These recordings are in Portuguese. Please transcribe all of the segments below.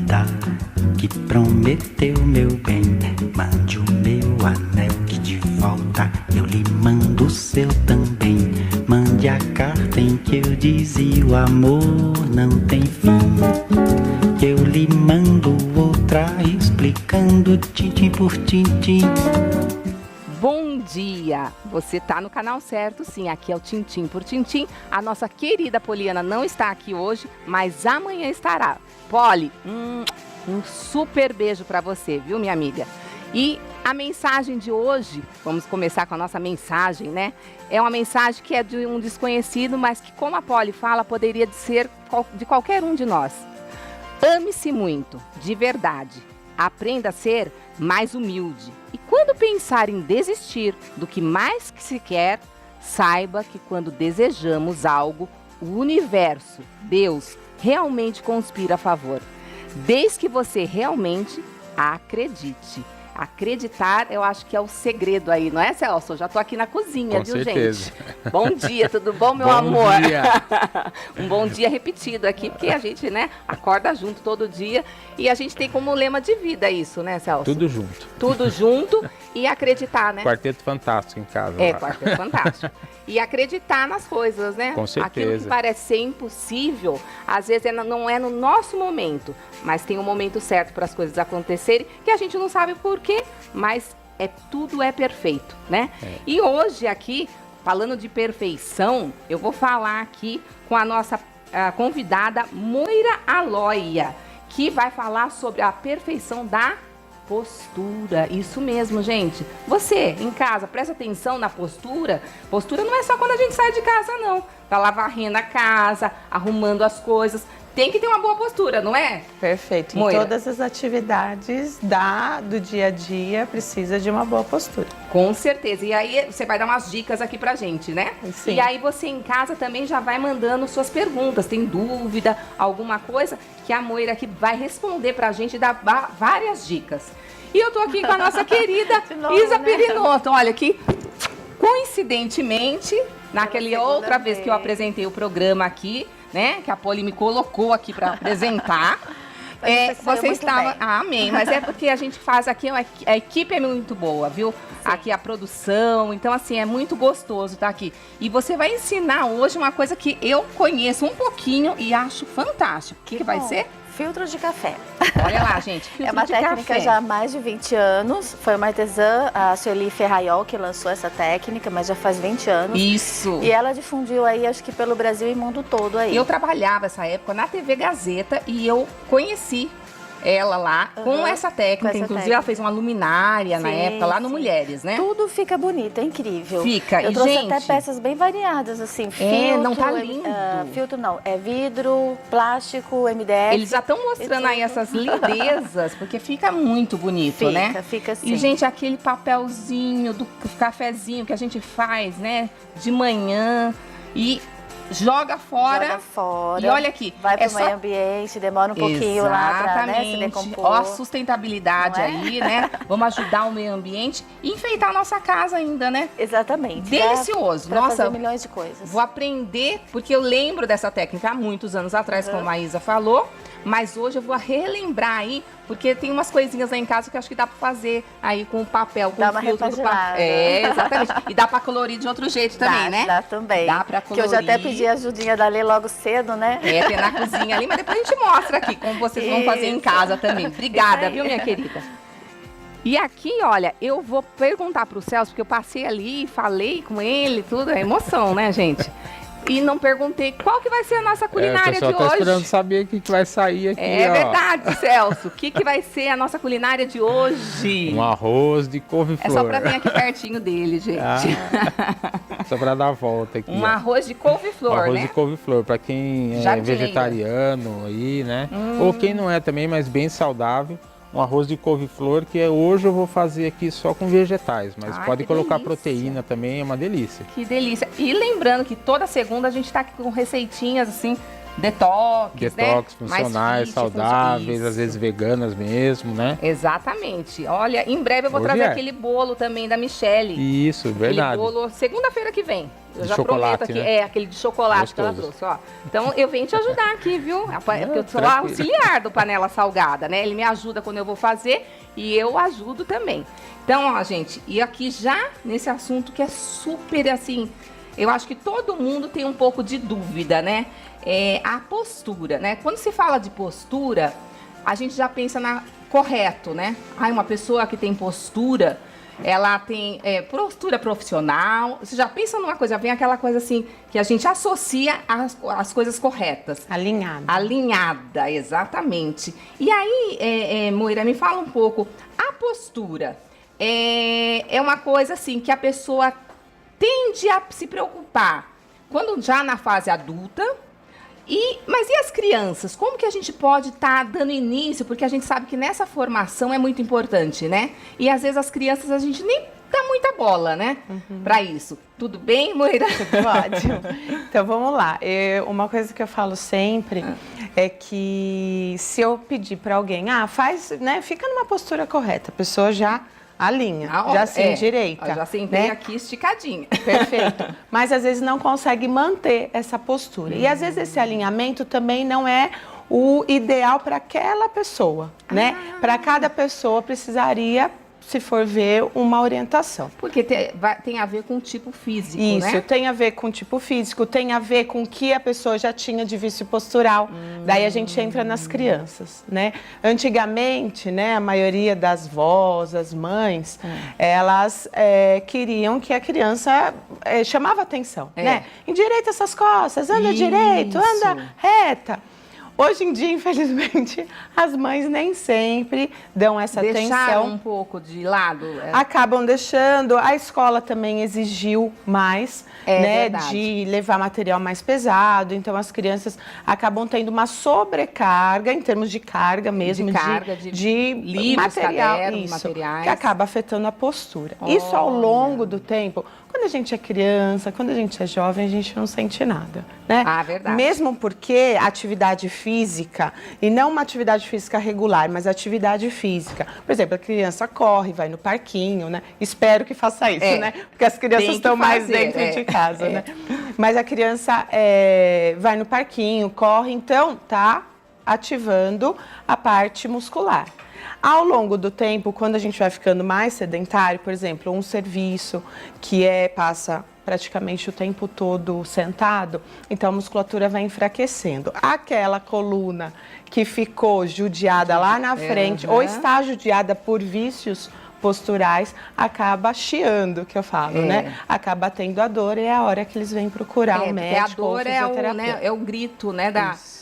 vida que prometeu meu bem. Mande o meu anel que de volta eu lhe mando o seu também. Mande a carta em que eu dizia o amor não tem fim. Eu lhe mando outra explicando tintim por tintim. Bom dia! Você tá no canal certo, sim. Aqui é o Tintim por Tintim. A nossa querida Poliana não está aqui hoje, mas amanhã estará. Poli, um super beijo para você, viu, minha amiga? E a mensagem de hoje, vamos começar com a nossa mensagem, né? É uma mensagem que é de um desconhecido, mas que, como a Poli fala, poderia ser de qualquer um de nós. Ame-se muito, de verdade. Aprenda a ser mais humilde. E quando pensar em desistir do que mais que se quer, saiba que quando desejamos algo, o universo, Deus, realmente conspira a favor. Desde que você realmente acredite. Acreditar, eu acho que é o segredo aí, não é, Celso? Eu já tô aqui na cozinha, Com viu, certeza. gente? Bom dia, tudo bom, meu Bom amor? dia. Um bom dia repetido aqui, porque a gente, né, acorda junto todo dia e a gente tem como lema de vida isso, né, Celso? Tudo junto. Tudo junto e acreditar, né? Quarteto fantástico em casa. É, lá. quarteto fantástico. E acreditar nas coisas, né? Com certeza. Aquilo que parece ser impossível, às vezes não é no nosso momento, mas tem um momento certo para as coisas acontecerem, que a gente não sabe por quê, mas tudo é perfeito, né? É. E hoje aqui, falando de perfeição, eu vou falar aqui com a nossa convidada Moira Aloia, que vai falar sobre a perfeição da postura. Isso mesmo, gente. Você, em casa, presta atenção na postura. Postura não é só quando a gente sai de casa, não. Tá lá varrendo a casa, arrumando as coisas. Tem que ter uma boa postura, não é? Perfeito. Em Moira. todas as atividades do dia a dia, precisa de uma boa postura. Com certeza. E aí você vai dar umas dicas aqui pra gente, né? Sim. E aí você em casa também já vai mandando suas perguntas. Tem dúvida, alguma coisa que a Moira aqui vai responder pra gente e dar várias dicas. E eu tô aqui com a nossa querida De novo, Isa né? Pirinotto. Olha aqui, coincidentemente, naquela outra vez que eu vez. apresentei o programa aqui, né? Que a Poli me colocou aqui pra apresentar. Mas você saiu Você muito estava. bem. Ah, amém. Mas é porque a gente faz aqui, a equipe é muito boa, viu? Aqui a produção. Então, assim, é muito gostoso estar aqui. E você vai ensinar hoje uma coisa que eu conheço um pouquinho e acho fantástico. O que vai bom. ser? Filtro de café. Olha lá, gente. Filtro É uma de técnica café. já há mais de 20 anos. Foi uma artesã, a Sueli Ferraiol, que lançou essa técnica, mas já faz 20 anos. Isso. E ela difundiu aí, acho que pelo Brasil e mundo todo aí. Eu trabalhava essa época na TV Gazeta e eu conheci ela lá com essa técnica. com essa Inclusive, técnica. ela fez uma luminária na Sim, época lá no sim. Mulheres, né? Tudo fica bonito, é incrível. Fica. Eu E, trouxe gente, até peças bem variadas, assim. Filtro, não tá lindo. Filtro não, é vidro, plástico, MDF. eles já estão mostrando aí essas lindezas, porque fica muito bonito, Fica, né? fica assim. E, gente, aquele papelzinho do cafezinho que a gente faz, né, de manhã e joga fora. Joga fora. E olha aqui, Vai pro só- meio ambiente, demora um pouquinho lá pra, né, se decompor. Ó, a sustentabilidade Não é? aí, né? Vamos ajudar o meio ambiente e enfeitar a nossa casa ainda, né? Exatamente. Delicioso. Pra Nossa, fazer milhões de coisas. vou aprender, porque eu lembro dessa técnica há muitos anos atrás, como a Isa falou, mas hoje eu vou relembrar aí, porque tem umas coisinhas lá em casa que eu acho que dá pra fazer aí com o papel, com Dá o uma filtro do papel. repaginada. É, exatamente. E dá pra colorir de outro jeito também, Dá, né? Dá também. Dá pra Que eu já até colorir. pedi a ajudinha da Lê logo cedo, né? É, tem na cozinha ali, mas depois a gente mostra aqui como vocês vão fazer em Isso. casa também. Obrigada, Isso aí. viu, minha querida? E aqui, olha, eu vou perguntar pro Celso, porque eu passei ali, falei com ele, tudo, é emoção, né, gente? E não perguntei qual que vai ser a nossa O culinária pessoal de tá hoje. esperando saber o que vai sair aqui, É ó. verdade, Celso. O que vai ser a nossa culinária de hoje? Um arroz de couve-flor. É só pra vir aqui pertinho dele, gente. Só pra dar a volta aqui, Um ó. arroz de Um couve-flor, arroz né? de couve-flor, pra quem é Jardineira. vegetariano aí, né? Ou quem não é também, mas bem saudável. Um arroz de couve-flor que hoje eu vou fazer aqui só com vegetais, mas Ai, pode que colocar delícia. proteína também, é uma delícia. Que delícia. E lembrando que toda segunda a gente tá aqui com receitinhas, assim, detox, Detox, né? funcionais, fit, saudáveis, isso. às vezes veganas mesmo, né? Exatamente. Olha, em breve eu vou Hoje trazer é. aquele bolo também da Michele. Isso, verdade. Aquele bolo segunda-feira que vem. Eu De já chocolate, prometo aqui. né? É, aquele de chocolate que ela Gostoso. trouxe, ó. Então eu venho te ajudar aqui, viu? Porque eu sou a tranquilo. auxiliar do Panela Salgada, né? Ele me ajuda quando eu vou fazer e eu ajudo também. Então, ó, gente, e aqui já nesse assunto que é super assim, eu acho que todo mundo tem um pouco de dúvida, né? É a postura, né? Quando se fala de postura, a gente já pensa na correto, né? Ai, uma pessoa que tem postura, ela tem postura profissional. Você já pensa numa coisa, vem aquela coisa assim, que a gente associa às coisas corretas. Alinhada. Alinhada, exatamente. E aí, Moira, me fala um pouco, a postura é uma coisa assim, que a pessoa tende a se preocupar quando já na fase adulta. Mas e as crianças? Como que a gente pode estar dando início? Porque a gente sabe que nessa formação é muito importante, né? E às vezes as crianças a gente nem dá muita bola, né? Pra isso. Tudo bem, Moira? Tudo ótimo. Então vamos lá. Uma coisa que eu falo sempre é que se eu pedir para alguém, faz, né? Fica numa postura correta, a pessoa já alinha, já se endireita. Já sentei né? aqui esticadinha. Perfeito. Mas às vezes não consegue manter essa postura. E às vezes esse alinhamento também não é o ideal para aquela pessoa, né? Para cada pessoa precisaria, se for ver, uma orientação. Porque tem a ver com o tipo físico, né? Isso, tem a ver com o tipo físico, tem a ver com o que a pessoa já tinha de vício postural. Daí a gente entra nas crianças, né? Antigamente, né, a maioria das vós, as mães, elas queriam que a criança chamava atenção, né? Endireita essas costas, anda direito, anda reta. Hoje em dia, infelizmente, as mães nem sempre dão essa Deixaram atenção. um pouco de lado. Acabam deixando. A escola também exigiu mais, né, verdade. de levar material mais pesado. Então, as crianças acabam tendo uma sobrecarga, em termos de carga mesmo, de livros, material, cadernos, materiais. que acaba afetando a postura. Isso ao longo do tempo. Quando a gente é criança, quando a gente é jovem, a gente não sente nada, né? Verdade. Mesmo porque a atividade física, e não uma atividade física regular, mas atividade física. Por exemplo, a criança corre, vai no parquinho, né? Espero que faça isso, né? Porque as crianças estão mais dentro de casa, né? Mas a criança vai no parquinho, corre, então tá ativando a parte muscular. Ao longo do tempo, quando a gente vai ficando mais sedentário, por exemplo, um serviço que passa praticamente o tempo todo sentado, então a musculatura vai enfraquecendo. Aquela coluna que ficou judiada lá na frente, ou está judiada por vícios posturais, acaba chiando, que eu falo, né? Acaba tendo a dor e é a hora que eles vêm procurar um médico ou fisioterapeuta. É o grito, né?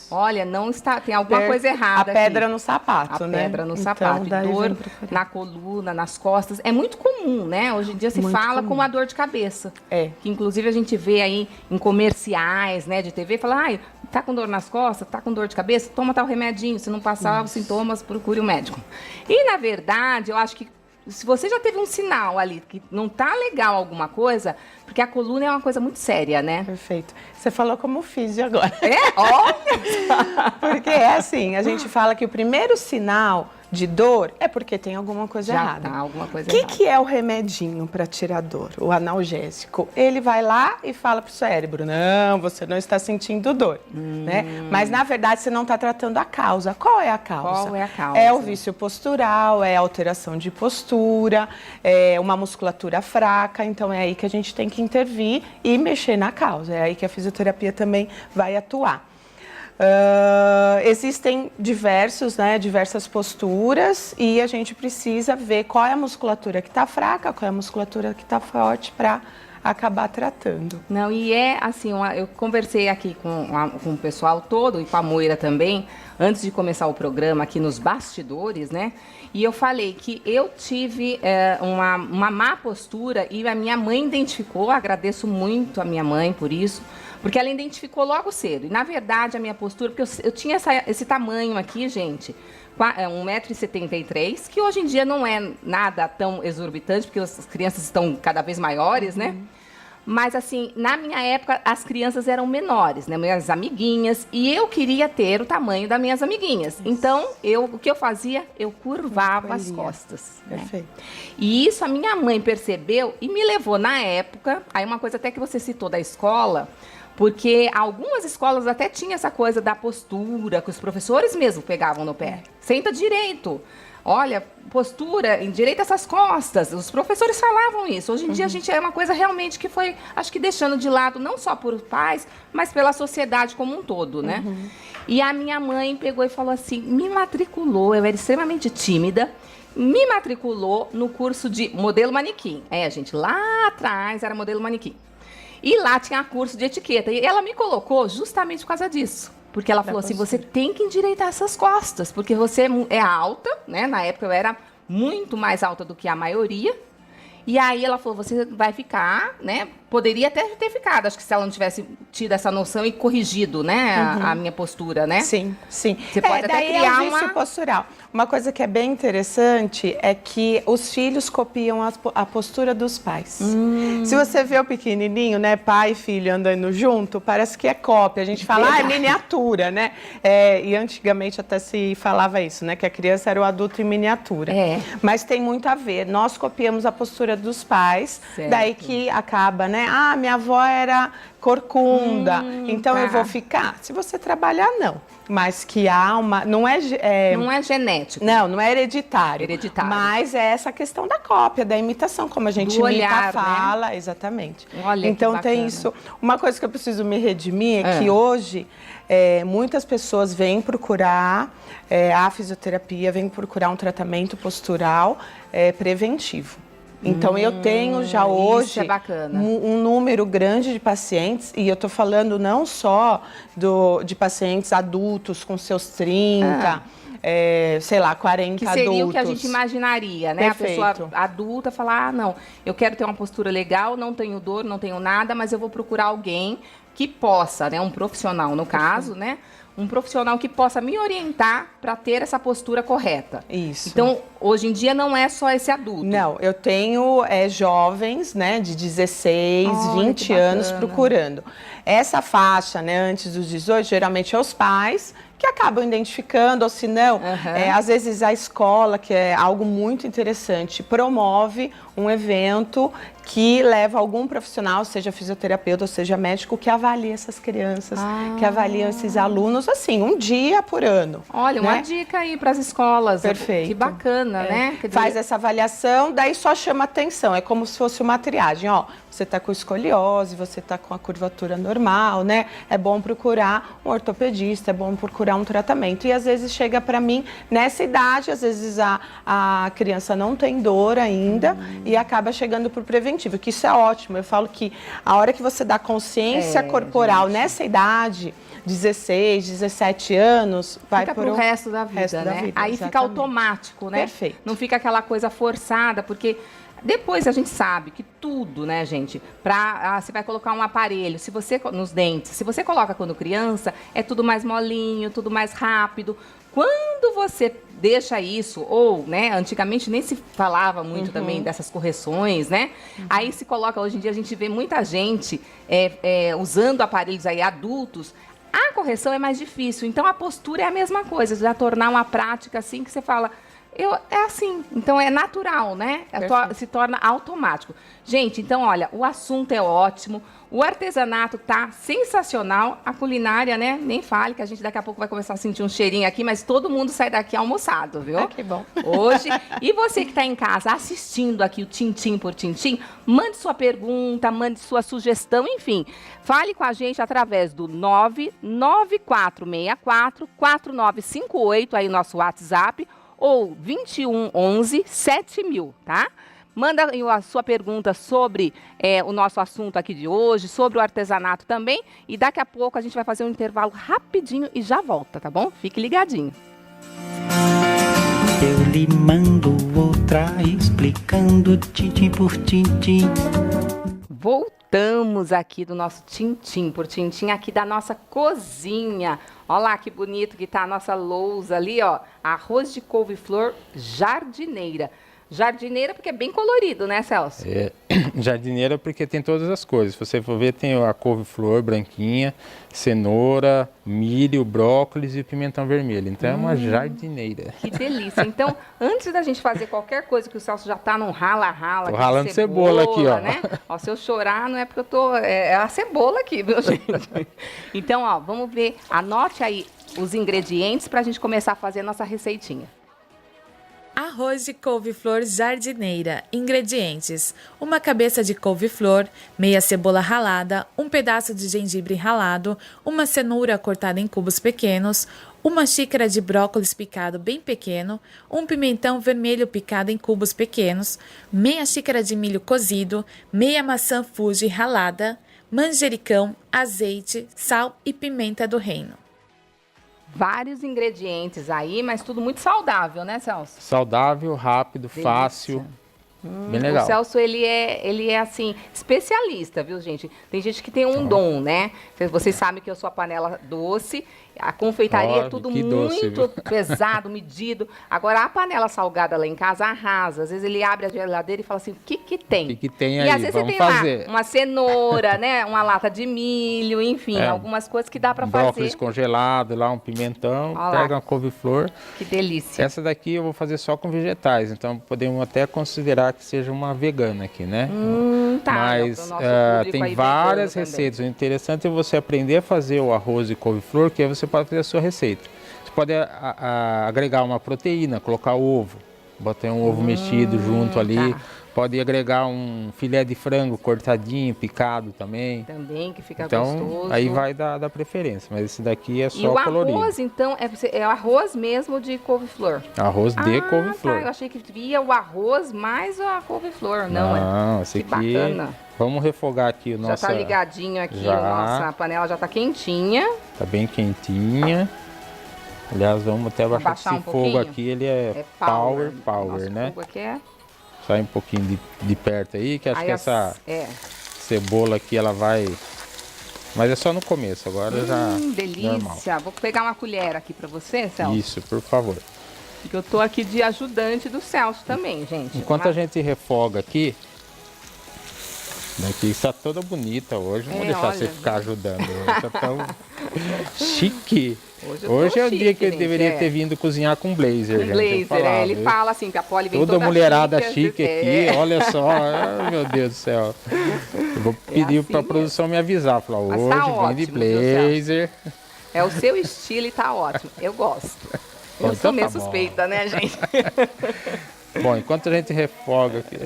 Olha, não está, tem alguma coisa errada A pedra aqui. No sapato, a né? pedra no então, sapato. Dor na coluna, nas costas. É muito comum, né? Hoje em dia se fala como a dor de cabeça. Que inclusive a gente vê aí em comerciais, né, de TV, fala, tá com dor nas costas, tá com dor de cabeça, toma tal remedinho. Se não passar os sintomas, procure o médico. E, na verdade, eu acho que se você já teve um sinal ali que não tá legal alguma coisa, porque a coluna é uma coisa muito séria, né? Perfeito. Você falou como físio agora. Olha! Porque é assim, a gente fala que o primeiro sinal de dor é porque tem alguma coisa errada. Alguma coisa errada. O que é o remedinho para tirar dor? O analgésico. Ele vai lá e fala pro cérebro, não, você não está sentindo dor, né? Mas, na verdade, você não está tratando a causa. Qual é a causa? Qual é a causa? É o vício postural, é a alteração de postura, é uma musculatura fraca. Então, é aí que a gente tem que intervir e mexer na causa. É aí que a fisioterapia também vai atuar. Existem diversas posturas e a gente precisa ver qual é a musculatura que está fraca, qual é a musculatura que está forte para acabar tratando. Não, e assim, eu conversei aqui com o pessoal todo e com a Moira também, antes de começar o programa aqui nos bastidores, né? E eu falei que eu tive uma má postura e a minha mãe identificou, agradeço muito a minha mãe por isso, porque ela identificou logo cedo. E, na verdade, a minha postura, porque eu tinha esse tamanho aqui, gente, 1,73 m, que hoje em dia não é nada tão exorbitante, porque as crianças estão cada vez maiores, né? Mas, assim, na minha época, as crianças eram menores, né? Minhas amiguinhas. E eu queria ter o tamanho das minhas amiguinhas. Então, o que eu fazia? Eu curvava as costas. Perfeito. Né? E isso a minha mãe percebeu e me levou na época. Aí uma coisa até que você citou da escola, porque algumas escolas até tinham essa coisa da postura, que os professores mesmo pegavam no pé. Senta direito. Olha, postura, endireita essas costas. Os professores falavam isso. Hoje em dia a gente é uma coisa realmente que foi, acho que deixando de lado, não só por pais, mas pela sociedade como um todo, né? E a minha mãe pegou e falou assim, me matriculou, eu era extremamente tímida, me matriculou no curso de modelo manequim. Gente, lá atrás era modelo manequim. E lá tinha curso de etiqueta. E ela me colocou justamente por causa disso. Porque ela falou assim, você tem que endireitar essas costas, porque você é alta, né? Na época eu era muito mais alta do que a maioria. E aí ela falou, você vai ficar, né? Poderia até ter ficado, acho que se ela não tivesse tido essa noção e corrigido, né? A minha postura, né? Sim, sim. Você pode até criar vício postural. Uma coisa que é bem interessante é que os filhos copiam a postura dos pais. Se você vê o pequenininho, né? Pai e filho andando junto, parece que é cópia. A gente fala, é miniatura, né? E antigamente até se falava isso, né? Que a criança era o adulto em miniatura. Mas tem muito a ver. Nós copiamos a postura dos pais, daí que acaba, né? Ah, minha avó era corcunda, então eu vou ficar. Se você trabalhar, não. Mas que há uma... Não é genético. Não é hereditário. Mas é essa questão da cópia, da imitação, como a gente imita, fala. Né? Exatamente. Olha, então tem isso. Uma coisa que eu preciso me redimir é que hoje muitas pessoas vêm procurar a fisioterapia, vêm procurar um tratamento postural preventivo. Então, eu tenho já hoje um número grande de pacientes, e eu estou falando não só de pacientes adultos com seus 30, sei lá, 40 adultos. Que seria o que a gente imaginaria, né? Perfeito. A pessoa adulta falar, não, eu quero ter uma postura legal, não tenho dor, não tenho nada, mas eu vou procurar alguém que possa, né? Um profissional, no caso, né? Um profissional que possa me orientar para ter essa postura correta. Isso. Então, hoje em dia não é só esse adulto. Não, eu tenho jovens, né, de 16, 20 anos procurando. Essa faixa, né, antes dos 18, geralmente é os pais que acabam identificando, ou se não, às vezes a escola, que é algo muito interessante, promove um evento que leva algum profissional, seja fisioterapeuta ou seja médico, que avalie essas crianças, que avaliam esses alunos, assim, um dia por ano. Olha, uma dica aí para as escolas. Perfeito. Que bacana, né? Quer dizer... Faz essa avaliação, daí só chama atenção, é como se fosse uma triagem, ó, você está com escoliose, você está com a curvatura normal, né? É bom procurar um ortopedista, é bom procurar um tratamento. E às vezes chega para mim nessa idade, às vezes a criança não tem dor ainda e acaba chegando para o preventivo, que isso é ótimo. Eu falo que a hora que você dá consciência corporal nessa idade, 16, 17 anos, vai para o resto da vida, né? Aí fica automático, né? Perfeito. Não fica aquela coisa forçada, porque... Depois a gente sabe que tudo, né, gente, você vai colocar um aparelho, se você nos dentes, se você coloca quando criança, é tudo mais molinho, tudo mais rápido. Quando você deixa isso, ou, né, antigamente nem se falava muito também dessas correções, né? Aí se coloca, hoje em dia a gente vê muita gente usando aparelhos aí adultos. A correção é mais difícil, então a postura é a mesma coisa, já tornar uma prática assim que você fala... É assim, então é natural, né? Se torna automático. Gente, então, olha, o assunto é ótimo, o artesanato tá sensacional, a culinária, né? Nem fale, que a gente daqui a pouco vai começar a sentir um cheirinho aqui, mas todo mundo sai daqui almoçado, viu? Que bom. Hoje. E você que está em casa assistindo aqui o Tintim por Tintim, mande sua pergunta, mande sua sugestão, enfim. Fale com a gente através do 99464-4958, aí nosso WhatsApp, ou 2111 7000, tá? Manda a sua pergunta sobre o nosso assunto aqui de hoje, sobre o artesanato também, e daqui a pouco a gente vai fazer um intervalo rapidinho e já volta, tá bom? Fique ligadinho. Eu lhe mando outra explicando tintim por tintim. Voltamos aqui do nosso Tintim por Tintim, aqui da nossa cozinha. Olha lá que bonito que tá a nossa lousa ali, ó. Arroz de couve-flor jardineira. Jardineira porque é bem colorido, né, Celso? É, jardineira porque tem todas as cores. Se você for ver, tem a couve-flor branquinha, cenoura, milho, brócolis e pimentão vermelho. Então é uma jardineira. Que delícia. Então, antes da gente fazer qualquer coisa que o Celso já tá num rala-rala. Tô ralando cebola aqui, ó. Né? Ó, se eu chorar, não é porque eu tô... É a cebola aqui, viu, gente? Então, ó, vamos ver. Anote aí os ingredientes pra gente começar a fazer a nossa receitinha. Arroz de couve-flor jardineira. Ingredientes: uma cabeça de couve-flor, meia cebola ralada, um pedaço de gengibre ralado, uma cenoura cortada em cubos pequenos, uma xícara de brócolis picado bem pequeno, um pimentão vermelho picado em cubos pequenos, meia xícara de milho cozido, meia maçã Fuji ralada, manjericão, azeite, sal e pimenta do reino. Vários ingredientes aí, mas tudo muito saudável, né, Celso? Saudável, rápido, Delícia. Fácil. Bem legal. O Celso, ele é assim, especialista, viu, gente? Tem gente que tem um dom, né? Vocês sabem que eu sou a panela doce, a confeitaria é tudo muito pesado, medido. Agora, a panela salgada lá em casa arrasa. Às vezes ele abre a geladeira e fala assim, o que que tem? O que que tem e aí? às vezes Vamos você tem fazer. lá uma cenoura, né? Uma lata de milho, enfim, algumas coisas que dá pra fazer. Brócolis congelado, lá um pimentão, Olha pega lá. uma couve-flor. Que delícia. Essa daqui eu vou fazer só com vegetais, então podemos até considerar que seja uma vegana aqui, né? Tá. Mas pro nosso público tem aí várias vegano também. receitas. O interessante é você aprender a fazer o arroz de couve-flor, que aí você pode fazer a sua receita. Você pode agregar uma proteína, colocar ovo, botar um ovo mexido junto ali. Tá. Pode agregar um filé de frango cortadinho, picado também. Também, que fica Então, gostoso. aí vai da preferência, mas esse daqui é E só o colorido. arroz, então, é arroz mesmo de couve-flor? Arroz de Tá, couve-flor. eu achei que via o arroz mais a couve-flor, não, esse Que aqui, bacana. vamos refogar aqui o nosso... Já tá ligadinho aqui, Já. nossa panela já tá quentinha. Tá bem quentinha. Aliás, vamos até baixar Baixar esse um fogo pouquinho? aqui, ele é É power, Nosso né? fogo aqui é... Sai um pouquinho de perto aí, que acho Aí que essa cebola aqui, ela vai... Mas é só no começo, agora já delícia. normal. Vou pegar uma colher aqui pra você, Celso. Isso, por favor. Porque eu tô aqui de ajudante do Celso também, gente. Enquanto a gente refoga aqui, daqui está toda bonita hoje, não vou deixar olha, você ficar ajudando. Hoje tá tão chique. Hoje eu tô Hoje é o dia chique, que eu gente, deveria ter vindo cozinhar com blazer, Um gente. blazer, eu falava, ele fala assim, que a Polly vem toda toda mulherada chique, chique aqui, olha só, ai, meu Deus do céu. Eu vou pedir assim pra mesmo. produção me avisar, falar, Mas hoje tá vem de ótimo, viu, Celso? blazer. É o seu estilo e tá ótimo. Eu gosto. Eu Então sou meio tá bom. suspeita, né, gente? Bom, enquanto a gente refoga aqui,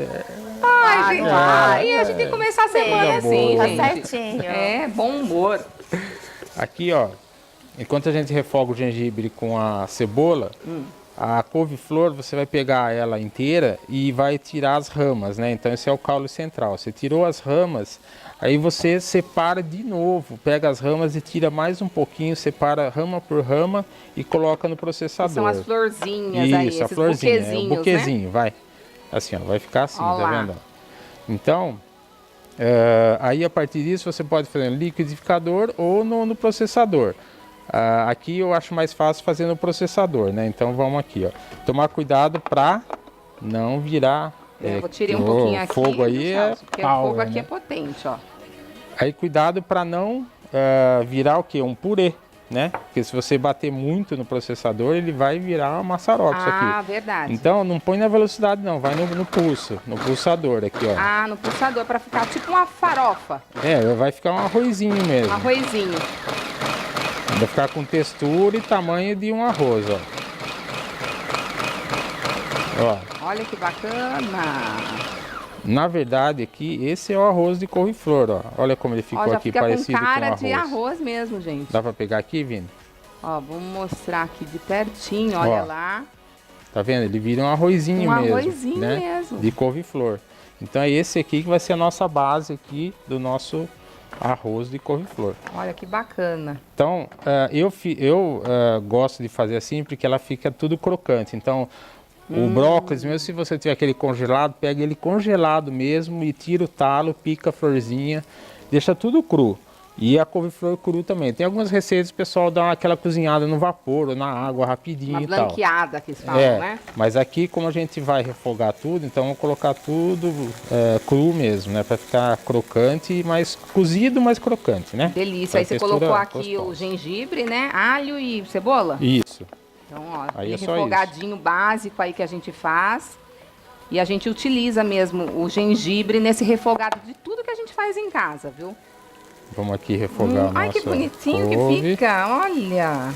Ai, gente, aí a gente tem que começar a semana Coisa assim, boa. gente. Tá certinho. É, bom humor. aqui ó, enquanto a gente refoga o gengibre com a cebola, a couve-flor você vai pegar ela inteira e vai tirar as ramas, né? Então esse é o caule central. Você tirou as ramas, aí você separa de novo, pega as ramas e tira mais um pouquinho, separa rama por rama e coloca no processador. São as florzinhas Isso, aí, a esses florzinha, buquezinhos, o buquezinho, vai. Assim, ó, vai ficar assim, Ó tá lá. vendo? Então, aí a partir disso você pode fazer no liquidificador ou no processador. Aqui eu acho mais fácil fazer no processador, né? Então vamos aqui, ó. Tomar cuidado para não virar. Eu tirei um que pouquinho aqui. O fogo aí do é Celso, porque power, o fogo aqui né? é potente, ó. Aí cuidado para não virar o quê? Um purê, né? Porque se você bater muito no processador, ele vai virar uma maçaroca isso aqui. Ah, verdade. Então não põe na velocidade não, vai no pulso, no pulsador aqui, ó. Ah, no pulsador, pra ficar tipo uma farofa, Vai ficar um arrozinho mesmo. um arrozinho. Vai ficar com textura e tamanho de um arroz, ó. Ó, Olha que bacana. na verdade aqui, esse é o arroz de couve-flor, ó. Olha como ele ficou Ó, já aqui, fica com parecido com cara arroz. de arroz mesmo, gente. Dá pra pegar aqui, Vini? Ó, vamos mostrar aqui de pertinho, olha Ó. lá. Tá vendo? Ele vira um arrozinho Um mesmo. arrozinho né? mesmo. De couve-flor. Então é esse aqui que vai ser a nossa base aqui do nosso arroz de couve-flor. Olha que bacana. Então, eu gosto de fazer assim porque ela fica tudo crocante. Então, o brócolis, mesmo se você tiver aquele congelado, pega ele congelado mesmo e tira o talo, pica a florzinha, deixa tudo cru. E a couve-flor cru também. Tem algumas receitas que o pessoal dá aquela cozinhada no vapor ou na água rapidinho Uma e tal. blanqueada que eles falam, né? Mas aqui, como a gente vai refogar tudo, então vamos colocar tudo cru mesmo, né? Para ficar crocante, mas cozido, mas crocante, né? Delícia. Aí você colocou aqui o gengibre, né? Alho e cebola? Isso. Então, ó, Aí aquele é só refogadinho básico aí que a gente faz. E a gente utiliza mesmo o gengibre nesse refogado de tudo que a gente faz em casa, viu? Vamos aqui refogar a Ai, nossa que bonitinho couve. que fica, olha.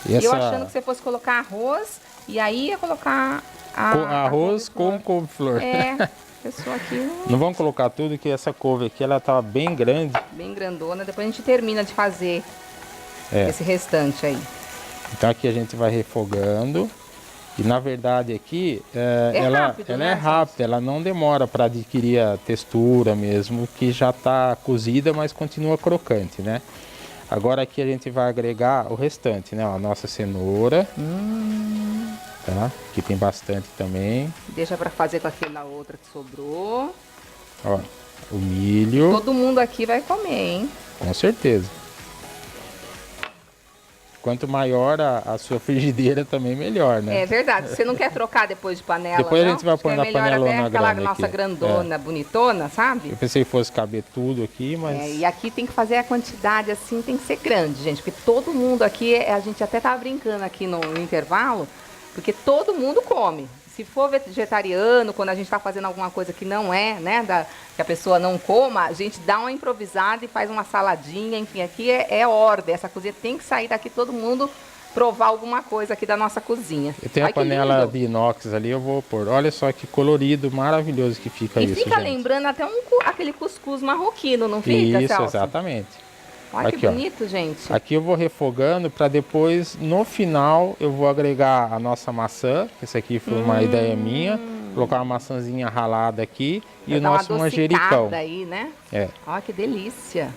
E Eu achando que você fosse colocar arroz e aí ia colocar arroz com couve-flor. É, pessoa aqui Não vamos colocar tudo, que essa couve aqui, ela tá bem grande. bem grandona. Depois a gente termina de fazer esse restante aí. Então aqui a gente vai refogando. E na verdade aqui, rápido, ela né, é rápida, ela não demora para adquirir a textura mesmo, que já está cozida, mas continua crocante, né? Agora aqui a gente vai agregar o restante, né? A nossa cenoura, tá? Que tem bastante também. Deixa pra fazer com aquela outra que sobrou. Ó, o milho, Todo mundo aqui vai comer, hein? com certeza. Quanto maior a sua frigideira também, melhor, né? É verdade. Você não quer trocar depois de panela, Depois a não? gente vai Acho que pôr na melhor panelona até aquela grande nossa aqui. grandona, bonitona, sabe? Eu pensei que fosse caber tudo aqui, mas... E aqui tem que fazer a quantidade assim, tem que ser grande, gente. Porque todo mundo aqui, a gente até tava brincando aqui no intervalo, porque todo mundo come. Se for vegetariano, quando a gente está fazendo alguma coisa que não é, né, que a pessoa não coma, a gente dá uma improvisada e faz uma saladinha, enfim, aqui é ordem. Essa cozinha tem que sair daqui todo mundo provar alguma coisa aqui da nossa cozinha. Eu tenho Ai, a panela lindo. de inox ali, eu vou pôr. Olha só que colorido, maravilhoso que fica E isso, fica gente. lembrando até aquele cuscuz marroquino, não fica, Isso, Celso? exatamente. Olha que Aqui, ó. bonito, gente. Aqui eu vou refogando para depois, no final, eu vou agregar a nossa maçã. Essa aqui foi uma ideia minha. Colocar uma maçãzinha ralada aqui e o Dá uma nosso manjericão. adocicada aí, né? É. Olha que delícia.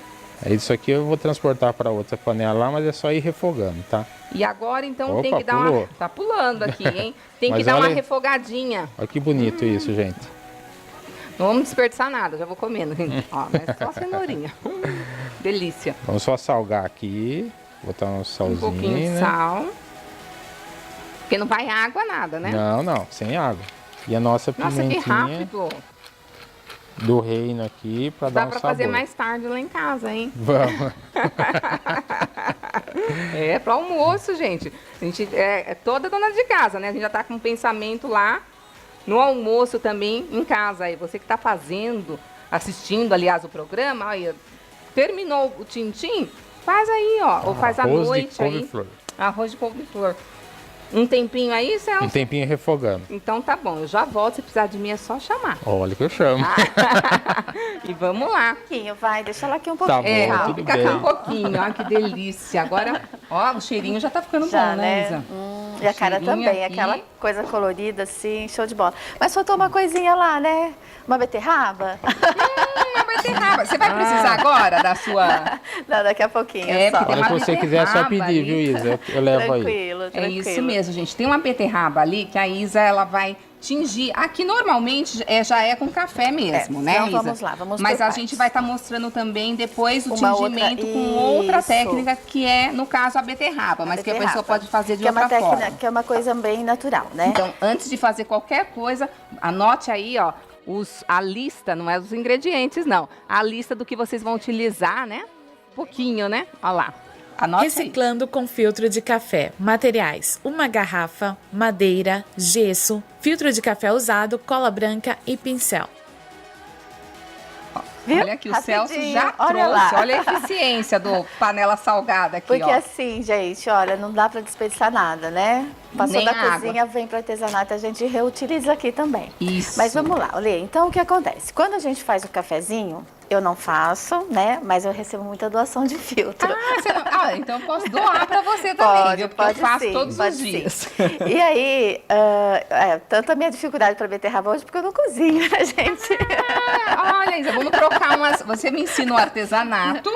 Aí isso aqui eu vou transportar para outra panela lá, mas é só ir refogando, tá? E agora, então, Opa, tem que dar pulou. uma... Tá pulando aqui, hein? Tem que Mas dar uma olha- refogadinha. Olha que bonito isso, gente. Não vamos desperdiçar nada, já vou comendo. Ó, mas só a cenourinha. Delícia. Vamos só salgar aqui. Botar um Um salzinho, pouquinho de né? sal. Porque não vai água, nada, né? Não, sem água. E a nossa Nossa, que pimentinha rápido. do reino aqui para dar Dá um pra sabor. fazer mais tarde lá em casa, hein? Vamos. É, pro almoço, gente. A gente é toda dona de casa, né? A gente já tá com um pensamento lá no almoço também em casa. Aí você que tá assistindo, aliás, o programa, aí, terminou o tintim, faz aí, ó. Ou faz à Arroz de noite aí. couve-flor. Arroz de couve-flor. Um tempinho aí, Celso? Um tempinho refogando. Então tá bom, eu já volto. Se precisar de mim é só chamar. Olha que eu chamo. E vamos lá. pouquinho, vai, deixa ela aqui um Tá pouquinho. bom, É, tudo fica bem. aqui um pouquinho, ó, que delícia. Agora, ó, o cheirinho já tá ficando Já, bom, né, né? Isa? E a cara Cheirinho também, aqui. aquela coisa colorida assim, show de bola. Mas faltou uma coisinha lá, né? Uma beterraba? Uma beterraba. Você vai precisar agora da sua... Não, daqui a pouquinho É, só. porque Olha, tem uma se você quiser, é só beterraba pedir, ali. viu, Isa? Eu levo aí. Tranquilo, É tranquilo. isso mesmo, gente. Tem uma beterraba ali que a Isa, ela vai tingir. Aqui, normalmente, já é com café mesmo, né, então Isa? vamos lá, vamos Mas por a partes. gente vai estar mostrando também depois o Uma tingimento outra- com outra isso. técnica, que é, no caso, a beterraba. Mas que a pessoa Beterraba. pode fazer de que é uma outra técnica, forma. que é uma coisa bem natural, né? Então, antes de fazer qualquer coisa, anote aí, ó, a lista, não é os ingredientes, não. A lista do que vocês vão utilizar, né? Pouquinho, né? Olha lá. Anote aí. Reciclando com filtro de café. Materiais: uma garrafa, madeira, gesso, filtro de café usado, cola branca e pincel. Viu? Olha aqui, o Celso Rapidinho, já olha trouxe. lá. Olha a eficiência do panela salgada aqui, Porque ó. assim, gente, olha, não dá pra desperdiçar nada, né? Passou Nem da a cozinha, vem pro artesanato, a gente reutiliza aqui também. Isso. Mas vamos lá, Olê, então o que acontece? Quando a gente faz o cafezinho, eu não faço, né? Mas eu recebo muita doação de filtro. Então eu posso doar pra você também, viu? Porque eu faço sim, todos pode os sim. dias. E aí, tanto a minha dificuldade para beterraba hoje, porque eu não cozinho, né, gente? Olha, Isa, vamos trocar umas... Você me ensina o artesanato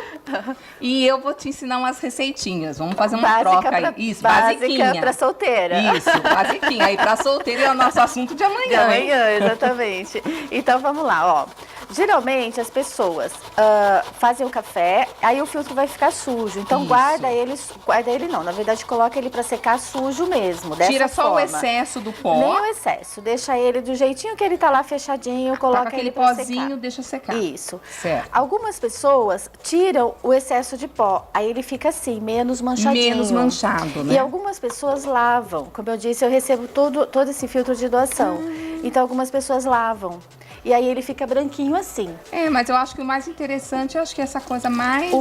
e eu vou te ensinar umas receitinhas. Vamos fazer uma troca aí. Isso, basiquinha. Básica para solteira. Isso, basiquinha. Aí pra solteira é o nosso assunto de De amanhã, hein? amanhã, exatamente. Então vamos lá, ó. Geralmente as pessoas fazem o café, aí o filtro vai ficar sujo. Então guarda ele não, na verdade coloca ele para secar sujo mesmo, dessa Tira só forma. o excesso do pó. Nem o excesso, deixa ele do jeitinho que ele tá lá fechadinho, coloca aquele ele pra pozinho, secar. deixa secar. Isso. Certo. Algumas pessoas tiram o excesso de pó, aí ele fica assim, menos manchadinho. Menos manchado, né? E algumas pessoas lavam. Como eu disse, eu recebo todo esse filtro de doação. Então algumas pessoas lavam. E aí ele fica branquinho assim. Mas eu acho que o mais interessante, eu acho que essa coisa mais...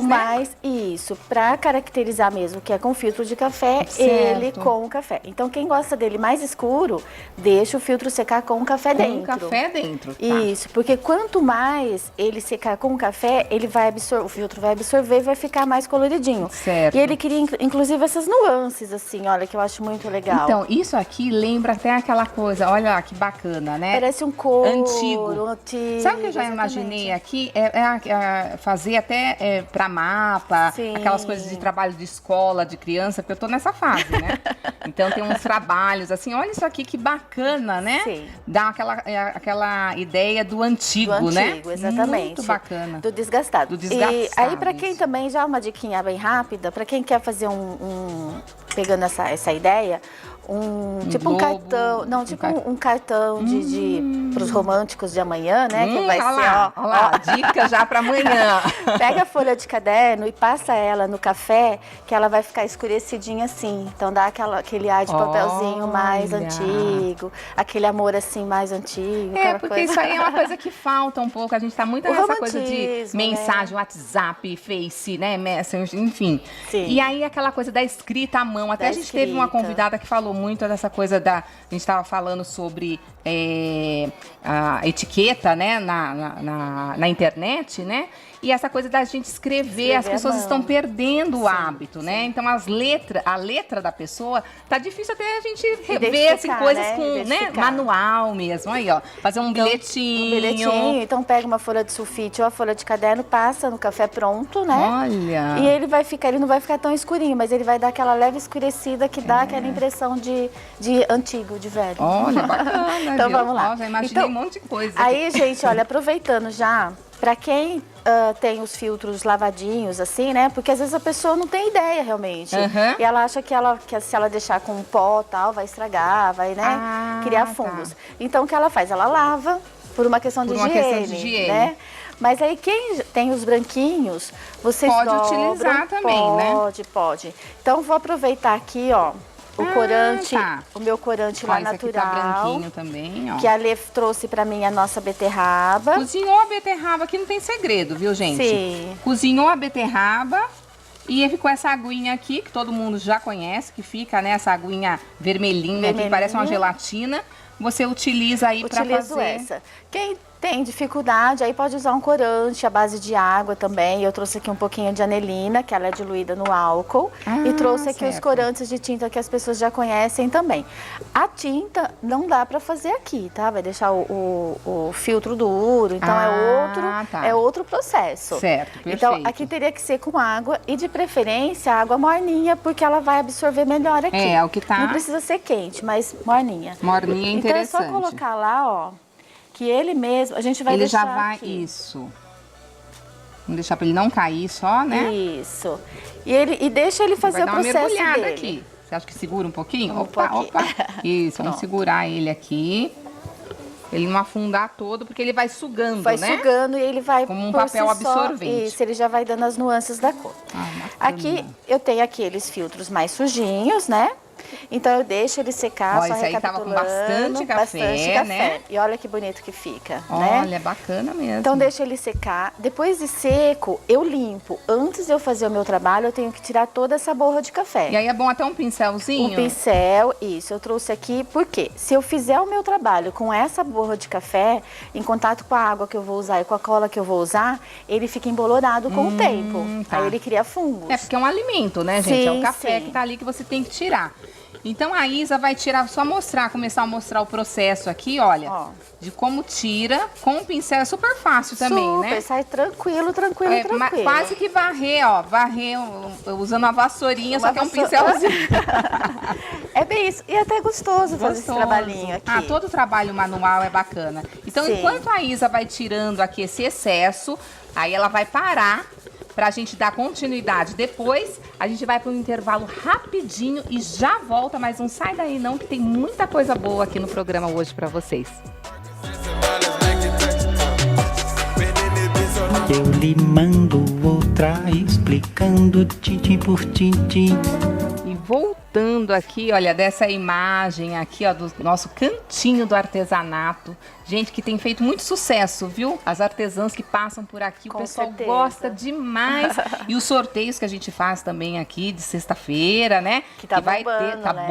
Isso, pra caracterizar mesmo que é com filtro de café, Certo. ele com o café. Então quem gosta dele mais escuro, deixa o filtro secar com o café dentro. Com o café dentro, tá. Isso, porque quanto mais ele secar com o café, ele vai absorver, o filtro vai absorver e vai ficar mais coloridinho. Certo. E ele queria, inclusive, essas nuances, assim, olha, que eu acho muito legal. Então, isso aqui lembra até aquela coisa, olha lá que bacana, né? Parece um couro antigo. Sabe o que eu já exatamente. imaginei aqui? Fazer até pra mapa, Sim. aquelas coisas de trabalho de escola, de criança, porque eu tô nessa fase, né? Então tem uns trabalhos assim, olha isso aqui que bacana, né? Sim. Dá aquela ideia do antigo, né? Exatamente. Muito bacana. Do desgastado. Do desgastado, E aí, pra quem isso. também, já uma diquinha bem rápida, pra quem quer fazer pegando essa ideia, tipo um globo, cartão, não, tipo um cartão pros românticos de amanhã, né? Que vai olha ser, lá, olha lá, dica já pra amanhã. Pega a folha de caderno e passa ela no café, que ela vai ficar escurecidinha assim. Então dá aquele ar de papelzinho mais Olha. antigo, aquele amor assim mais antigo. aquela Porque coisa. isso aí é uma coisa que falta um pouco. A gente tá muito O nessa coisa de romantismo, mensagem, WhatsApp, Face, né, Messenger, enfim. Sim. E aí aquela coisa da escrita à mão. Até Da a gente teve uma escrita. convidada que falou muito dessa coisa a gente estava falando sobre a etiqueta, né, na internet, né? E essa coisa da gente escrever, as Escrever à pessoas mão. estão perdendo o hábito, né? Então a letra da pessoa, tá difícil até a gente ver assim, Identificar, coisas né? com, né, Identificar. manual mesmo. Aí, ó, fazer um bilhetinho. Então pega uma folha de sulfite ou a folha de caderno, passa no café pronto, né? Olha. E ele não vai ficar tão escurinho, mas ele vai dar aquela leve escurecida que dá aquela impressão de antigo, de velho. Olha, bacana, Então viu? vamos lá. Ó, já imaginei Então, um monte de coisa. Aí, gente, olha, aproveitando já, pra quem tem os filtros lavadinhos, assim, né? Porque às vezes a pessoa não tem ideia realmente. Uhum. E ela acha que se ela deixar com pó e tal, vai estragar, vai, né? Criar tá. fungos. Então, o que ela faz? Ela lava por uma questão de higiene, né? Mas aí quem tem os branquinhos, vocês Pode dobram, utilizar também, né? Pode. Então, vou aproveitar aqui, ó, o corante, tá. o meu corante Ó, lá esse aqui tá natural. branquinho também, ó. Que a Lê trouxe pra mim a nossa beterraba. Cozinhou a beterraba, aqui não tem segredo, viu, gente? Sim. Cozinhou a beterraba e ficou essa aguinha aqui, que todo mundo já conhece, que fica, né, essa aguinha vermelhinha, que parece uma gelatina. Você utiliza aí pra Utilizo fazer... essa. Quem tem dificuldade, aí pode usar um corante à base de água também. Eu trouxe aqui um pouquinho de anelina, que ela é diluída no álcool. E trouxe aqui os certo. corantes de tinta que as pessoas já conhecem também. A tinta não dá pra fazer aqui, tá? Vai deixar o filtro duro, então tá. é outro processo. Certo, perfeito. Então aqui teria que ser com água e de preferência água morninha, porque ela vai absorver melhor aqui. É o que tá... Não precisa ser quente, mas morninha. Morninha é Então é interessante. só colocar lá, ó, que ele mesmo, a gente vai Ele deixar já vai... aqui. Isso. Vamos deixar pra ele não cair só, né? Isso. E deixa ele fazer Vai dar o uma processo mergulhada dele. aqui. Você acha que segura um pouquinho? Um Opa. pouquinho. Isso, vamos Pronto. segurar ele aqui. Ele não afundar todo, porque ele vai sugando, Vai né? sugando e ele vai Como um por papel si só, absorvente. Isso, ele já vai dando as nuances da cor. Bacana. Aqui eu tenho aqueles filtros mais sujinhos, né? Então eu deixo ele secar, Ó, só esse aí tava com recapitulando, bastante café, né? E olha que bonito que fica, né? Olha, bacana mesmo. Então deixa ele secar. Depois de seco, eu limpo. Antes de eu fazer o meu trabalho, eu tenho que tirar toda essa borra de café. E aí é bom até um pincelzinho? Um pincel, isso. Eu trouxe aqui, porque se eu fizer o meu trabalho com essa borra de café, em contato com a água que eu vou usar e com a cola que eu vou usar, ele fica embolorado com o tempo. Tá. Aí ele cria fungos. É porque é um alimento, né, gente? É o Sim, café sim. que tá ali que você tem que tirar. Então a Isa vai tirar, só mostrar, começar a mostrar o processo aqui, olha, Ó. de como tira com o pincel. É super fácil também, Super, né? sai tranquilo. Quase que varrer, ó, usando uma vassourinha, só que é um pincelzinho. É bem isso. E até gostoso fazer esse trabalhinho aqui. Ah, todo trabalho manual é bacana. Então, Sim. enquanto a Isa vai tirando aqui esse excesso, aí ela vai parar pra gente dar continuidade. Depois, a gente vai para um intervalo rapidinho e já volta, mas não sai daí não, que tem muita coisa boa aqui no programa hoje pra vocês. Eu lhe mando outra explicando tintim por tintim. E voltando aqui, olha, dessa imagem aqui, ó, do nosso cantinho do artesanato. Gente, que tem feito muito sucesso, viu? As artesãs que passam por aqui, Com o pessoal certeza. gosta demais. E os sorteios que a gente faz também aqui de sexta-feira, né? Que tá vai bombando, ter, tá né?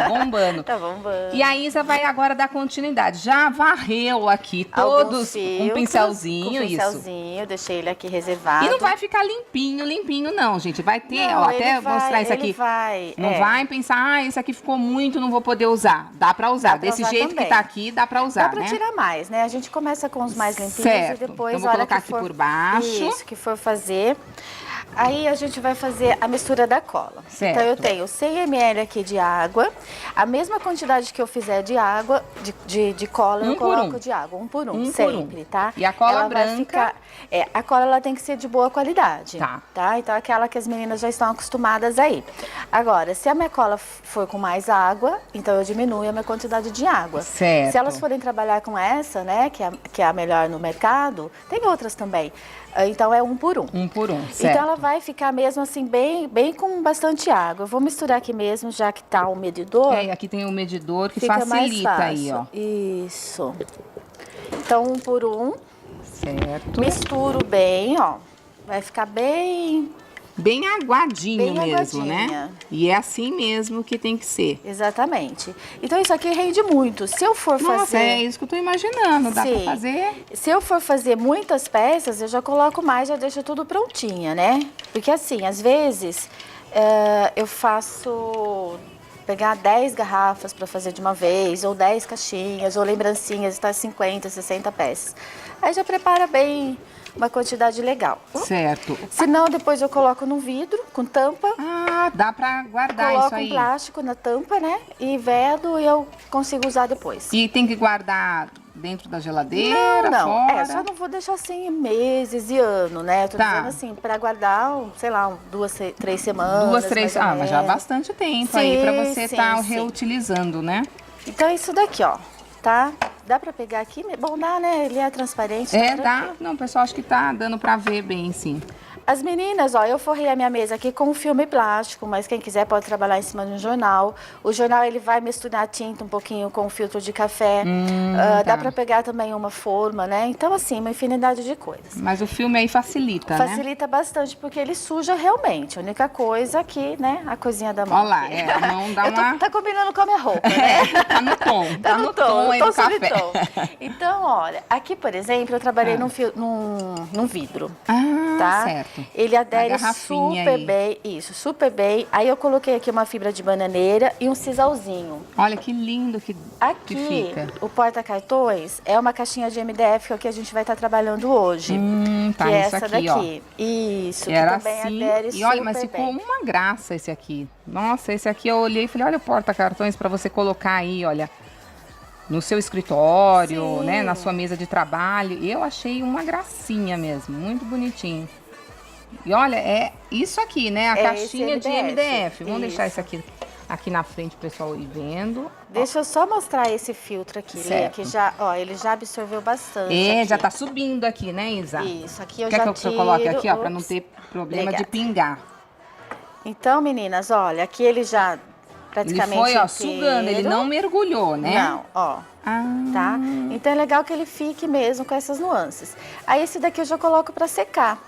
bombando. Tá bombando. E a Isa vai agora dar continuidade. Já varreu aqui todos com um pincelzinho, com isso. pincelzinho, deixei ele aqui reservado. E não vai ficar limpinho não, gente. Vai ter, Não, ó, ele até vai, mostrar isso ele aqui. vai, Não é. vai pensar, ah, esse aqui ficou muito, não vou poder usar. Dá pra usar. Dá pra Desse usar jeito também. que tá aqui, dá pra usar, Dá pra né? tirar mais, né? A gente começa com os mais limpinhos Certo. e depois, Então, vou a hora colocar que aqui for... por baixo. Isso, que for fazer. Aí a gente vai fazer a mistura da cola. Certo. Então eu tenho 100 ml aqui de água, a mesma quantidade que eu fizer de água, de cola, eu coloco de água, um por um, sempre, tá? E a cola ela branca? Vai ficar, a cola ela tem que ser de boa qualidade, Tá. Então aquela que as meninas já estão acostumadas aí. Agora, se a minha cola for com mais água, então eu diminuo a minha quantidade de água. Certo. Se elas forem trabalhar com essa, né, que é a melhor no mercado, tem outras também. Então é um por um. Um por um, certo. Então ela vai ficar mesmo assim, bem com bastante água. Eu vou misturar aqui mesmo, já que tá o medidor. É, e aqui tem o medidor que fica mais facilita aí, ó. Isso. Então, um por um. Certo. Misturo bem, ó. Vai ficar bem Aguadinho Bem mesmo, aguadinha. né? E é assim mesmo que tem que ser. Exatamente. Então isso aqui rende muito. Se eu for Nossa, fazer... é isso que eu tô imaginando. Dá pra Sim. fazer? Se eu for fazer muitas peças, eu já coloco mais, já deixo tudo prontinha, né? Porque assim, às vezes, eu faço... Pegar 10 garrafas para fazer de uma vez, ou 10 caixinhas, ou lembrancinhas, tá 50, 60 peças. Aí já prepara bem uma quantidade legal. Certo. Senão, depois eu coloco no vidro, com tampa. Ah, dá pra guardar Coloco isso aí. um plástico na tampa, né? E vedo e eu consigo usar depois. E tem que guardar dentro da geladeira, Não, fora? só não vou deixar assim meses e ano, né? Eu tô dizendo assim, pra guardar, sei lá, 2, 3 semanas. 2, 3, mais ou mas já há menos. bastante tempo aí pra você Sim, estar sim. reutilizando, né? Então é isso daqui, ó, tá? Dá pra pegar aqui? Bom, dá, né? Ele é transparente. É, tá dá. tranquilo. Não, pessoal, acho que tá dando pra ver bem, sim. As meninas, ó, eu forrei a minha mesa aqui com um filme plástico, mas quem quiser pode trabalhar em cima de um jornal. O jornal, ele vai misturar a tinta um pouquinho com o filtro de café. Tá. Dá pra pegar também uma forma, né? Então, assim, uma infinidade de coisas. Mas o filme aí facilita, né? Facilita bastante, porque ele suja realmente. A única coisa que, né, a coisinha da mão. Olha lá, aqui. a mão dá uma... Tá combinando com a minha roupa, né? Tá no tom, tá no tom aí do café. tom. Então, olha, aqui, por exemplo, eu trabalhei num vidro. Ah, Tá? certo. Ele adere garrafinha super aí. bem, isso, super bem. Aí eu coloquei aqui uma fibra de bananeira e um sisalzinho. Olha que lindo que Aqui, fica. o porta-cartões é uma caixinha de MDF que é o que a gente vai estar trabalhando hoje. Tá, que é isso essa aqui, daqui. Isso, Era que também assim, adere e olha, mas super ficou bem. uma graça esse aqui. Nossa, esse aqui eu olhei e falei, olha o porta-cartões pra você colocar aí, olha, no seu escritório, Sim. né, na sua mesa de trabalho. Eu achei uma gracinha mesmo, muito bonitinho. E olha, é isso aqui, né, a É caixinha esse de MDF. Vamos isso. deixar isso aqui na frente, o pessoal ir vendo. Deixa eu só mostrar esse filtro aqui, Lê, Certo. que já, ó, ele já absorveu bastante. É, aqui. já tá subindo aqui, né, Isa? Isso, aqui eu Quer já que eu coloque tiro, aqui, ó, pra não ops. ter problema de Obrigada. pingar. Então, meninas, olha, aqui ele já Ele praticamente foi, ó, inteiro. sugando, ele não mergulhou, né? Não, ó. Ah, Tá? Então é legal que ele fique mesmo com essas nuances. Aí esse daqui eu já coloco pra secar.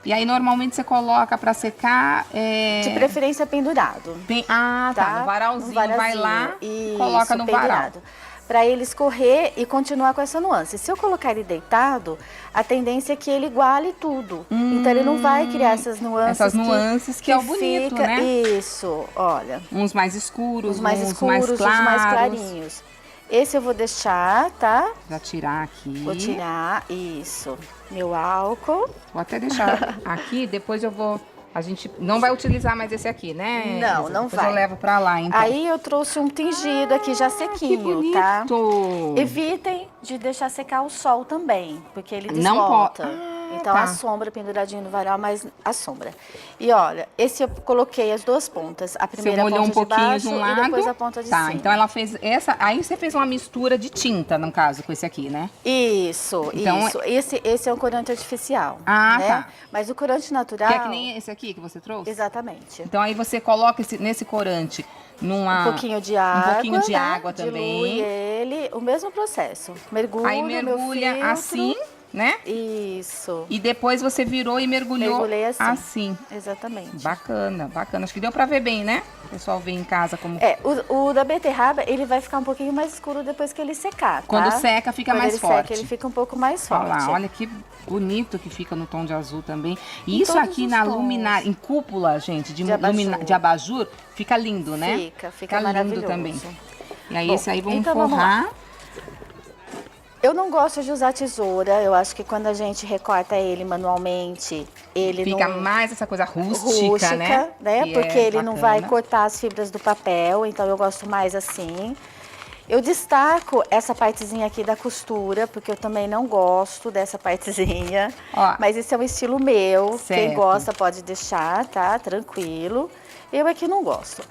e aí normalmente você coloca pra secar... De preferência pendurado. Ah, tá, no varalzinho, vai lá, Isso, coloca no varal. pendurado. para ele escorrer e continuar com essa nuance. Se eu colocar ele deitado, a tendência é que ele iguale tudo. Então ele não vai criar essas nuances. Essas nuances que é o bonito, fica, né? Isso, olha. Uns mais escuros, Os mais uns escuros, mais claros. os mais clarinhos. Esse eu vou deixar, tá? Já tirar aqui. Vou tirar, isso. Meu álcool. Vou até deixar aqui, depois eu vou... A gente não vai utilizar mais esse aqui, né? Não, Isa? não Depois vai. eu levo pra lá, então. Aí eu trouxe um tingido aqui já sequinho, que bonito. tá? Evitem de deixar secar o sol também, porque ele Não desbota. pode. Então tá. a sombra penduradinho no varal, mas a sombra. E olha, esse eu coloquei as duas pontas. A Você primeira molhou ponta um pouquinho de baixo de um lado. e depois a ponta de tá, cima. então ela fez essa... Aí você fez uma mistura de tinta, no caso, com esse aqui, né? Isso, Então, isso. Esse é um corante artificial, Ah, né? tá. Mas o corante natural... Que é que nem esse aqui que você trouxe? Exatamente. Então aí você coloca nesse corante numa... Um pouquinho de água, Um pouquinho de né? água também. Dilui ele, o mesmo processo. Mergulho, Aí mergulha meu filtro. assim, né? Isso. E depois você virou e mergulhou Mergulhei assim. assim. Exatamente. Bacana, bacana. Acho que deu pra ver bem, né? O pessoal vê em casa como... É, o da beterraba, ele vai ficar um pouquinho mais escuro depois que ele secar, tá? Quando seca, fica Quando mais ele forte. seca, ele fica um pouco mais Olha forte. lá, olha que bonito que fica no tom de azul também. E Em isso todos aqui os na tons. luminária, em cúpula, gente, De abajur. de abajur, fica lindo, né? Fica lindo maravilhoso. também. E aí Bom, esse aí vamos então vamos forrar. lá. Eu não gosto de usar tesoura. Eu acho que quando a gente recorta ele manualmente, ele Fica não... mais essa coisa rústica, né? Que Porque é ele não vai bacana. cortar as fibras do papel, então eu gosto mais assim. Eu destaco essa partezinha aqui da costura, porque eu também não gosto dessa partezinha. Ó. Mas esse é um estilo meu. Certo. Quem gosta pode deixar, tá? Tranquilo. Eu aqui não gosto.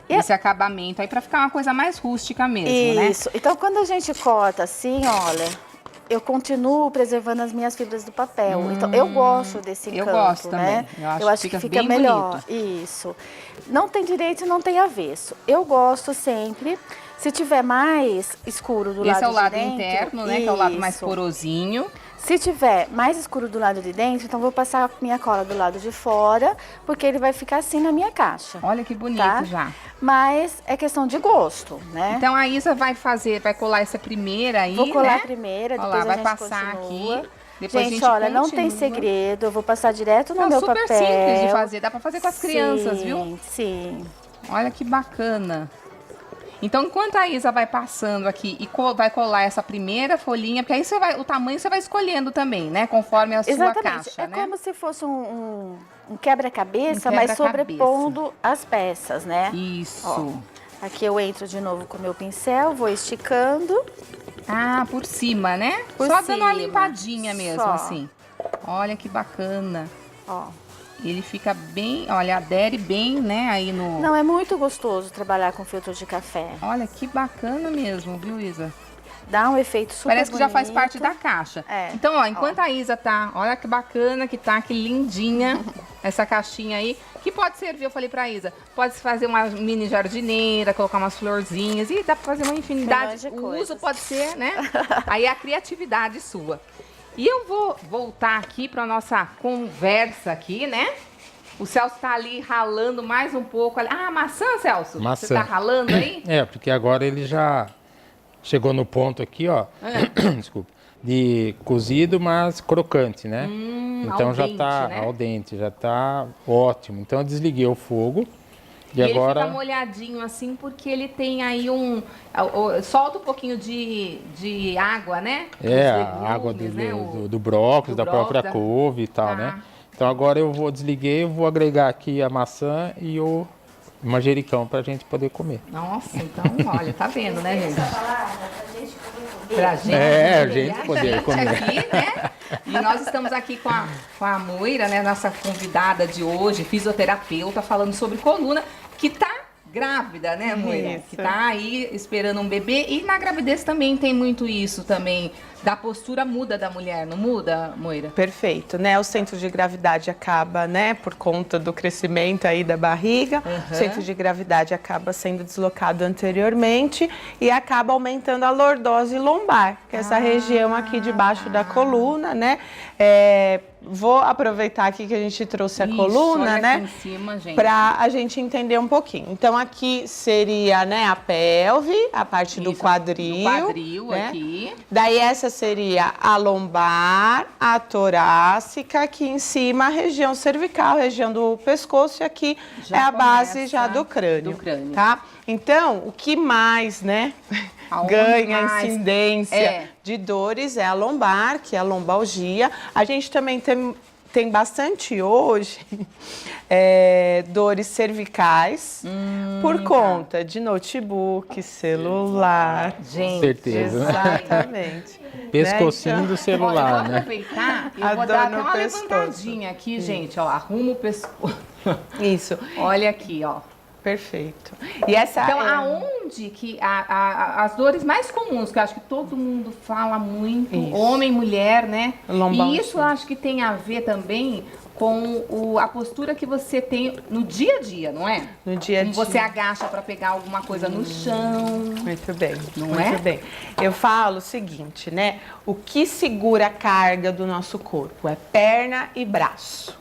Esse acabamento aí pra ficar uma coisa mais rústica mesmo, né? Isso. Então, quando a gente corta assim, olha, eu continuo preservando as minhas fibras do papel. Então, eu gosto desse eu encanto, gosto né? também. Eu acho Eu acho que que fica fica bem melhor. bonito. Isso. Não tem direito e não tem avesso. Eu gosto sempre. Se tiver mais escuro do lado de Esse dentro... é o lado interno, né? Que é o lado mais isso. porosinho. Se tiver mais escuro do lado de dentro, então vou passar a minha cola do lado de fora, porque ele vai ficar assim na minha caixa. Olha que bonito Tá? já. Mas é questão de gosto, né? Então a Isa vai colar essa primeira aí, Vou colar né? a primeira, Olha depois lá, a vai gente passar continua. aqui. Depois Gente, a gente olha, não tem continua. segredo, eu vou passar direto no É meu super papel. simples de fazer, dá pra fazer com as crianças, Sim, viu? Sim. Olha que bacana. Então, enquanto a Isa vai passando aqui e vai colar essa primeira folhinha, porque aí o tamanho você vai escolhendo também, né? Conforme a sua Exatamente. caixa, É né? como se fosse um quebra-cabeça, Um mas quebra-cabeça. sobrepondo as peças, né? Isso. Ó. Aqui eu entro de novo com o meu pincel, vou esticando. Ah, por cima, né? Por Só dando uma cima. limpadinha mesmo, Só. assim. Olha que bacana. Ó. Ele fica bem, olha, adere bem, né, aí no... Não, é muito gostoso trabalhar com filtro de café. Olha, que bacana mesmo, viu, Isa? Dá um efeito super Parece que já faz bonito. parte da caixa. É. Então, ó, enquanto a Isa tá, olha que bacana que tá, que lindinha essa caixinha aí, que pode servir, eu falei pra Isa, pode fazer uma mini jardineira, colocar umas florzinhas, e dá pra fazer uma infinidade. Milhões de O coisas. uso pode ser, né? Aí é a criatividade sua. E eu vou voltar aqui pra nossa conversa aqui, né? O Celso tá ali ralando mais um pouco. Ah, maçã, Celso? Maçã. Você tá ralando aí? É, porque agora ele já chegou no ponto aqui, ó. Desculpa. De cozido, mas crocante, né? Então ao já dente, tá né? ao dente, já tá ótimo. Então eu desliguei o fogo. E ele agora fica molhadinho assim porque ele tem aí solta um pouquinho de água, né? é Os a água legumes, né? do brócolis, do da própria brócolis, couve e tal, Tá. né? Então agora eu desliguei, eu vou agregar aqui a maçã e o manjericão pra gente poder comer. Nossa, então, olha, tá vendo, né, gente? Pra gente, É, a né? gente poder gente comer. aqui, né? E nós estamos aqui com a Moira, né, nossa convidada de hoje, fisioterapeuta, falando sobre coluna, que tá grávida, né, Moira? Isso. Que tá aí esperando um bebê. E na gravidez também tem muito isso também. Da postura muda da mulher, não muda, Moira? Perfeito, né? O centro de gravidade acaba, né, por conta do crescimento aí da barriga, o centro de gravidade acaba sendo deslocado anteriormente e acaba aumentando a lordose lombar, que é essa região aqui debaixo da coluna, né? vou aproveitar aqui que a gente trouxe a Isso, coluna, olha né? aqui em cima, gente. Para a gente entender um pouquinho. Então, aqui seria, né, a pelve, a parte do Isso, quadril. do quadril, né? aqui. Daí, essa seria a lombar, a torácica, aqui em cima a região cervical, região do pescoço, e aqui Já é a base começa já do crânio. do crânio. Tá? Então, o que mais, né, Aonde ganha mais? incidência de dores é a lombar, que é a lombalgia. A gente também tem bastante hoje dores cervicais por conta de notebook, celular. Gente, Certeza, né? Exatamente. Pescocinho Né? do Ó, eu celular, vou né? aproveitar e A vou dor dar no até uma pescoço. levantadinha aqui, gente, ó. Arruma o pescoço. Isso, Olha aqui, ó. perfeito. E essa Então, é... aonde que as dores mais comuns, que eu acho que todo mundo fala muito, Isso. homem, mulher, né? Lombalgia. E isso eu acho que tem a ver também com a postura que você tem no dia a dia, não é? No dia a Como dia. você agacha para pegar alguma coisa no chão. Muito bem, Não muito é? bem. Eu falo o seguinte, né? O que segura a carga do nosso corpo é perna e braço.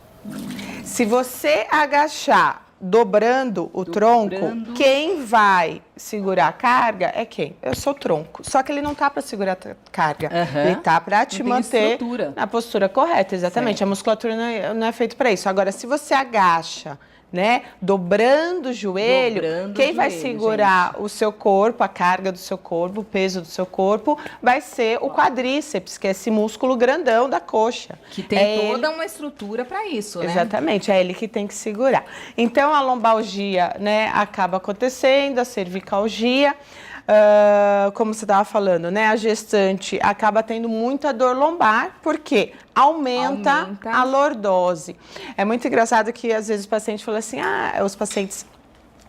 Se você agachar dobrando o tronco, quem vai segurar a carga é quem? Eu sou o tronco. Só que ele não tá para segurar a carga. Aham. Ele tá para te tem manter estrutura. na postura correta, exatamente. Certo. A musculatura não é feita para isso. Agora, se você agacha, né, dobrando o joelho, Dobrando o quem vai joelho, segurar o seu corpo, a carga do seu corpo, o peso do seu corpo, vai ser o quadríceps, que é esse músculo grandão da coxa. Que tem É toda uma estrutura para isso, né? Exatamente, é ele que tem que segurar. Então, a lombalgia, né, acaba acontecendo, a cervicalgia, como você estava falando, né, a gestante acaba tendo muita dor lombar, porque aumenta a lordose. É muito engraçado que, às vezes, o paciente fala assim, os pacientes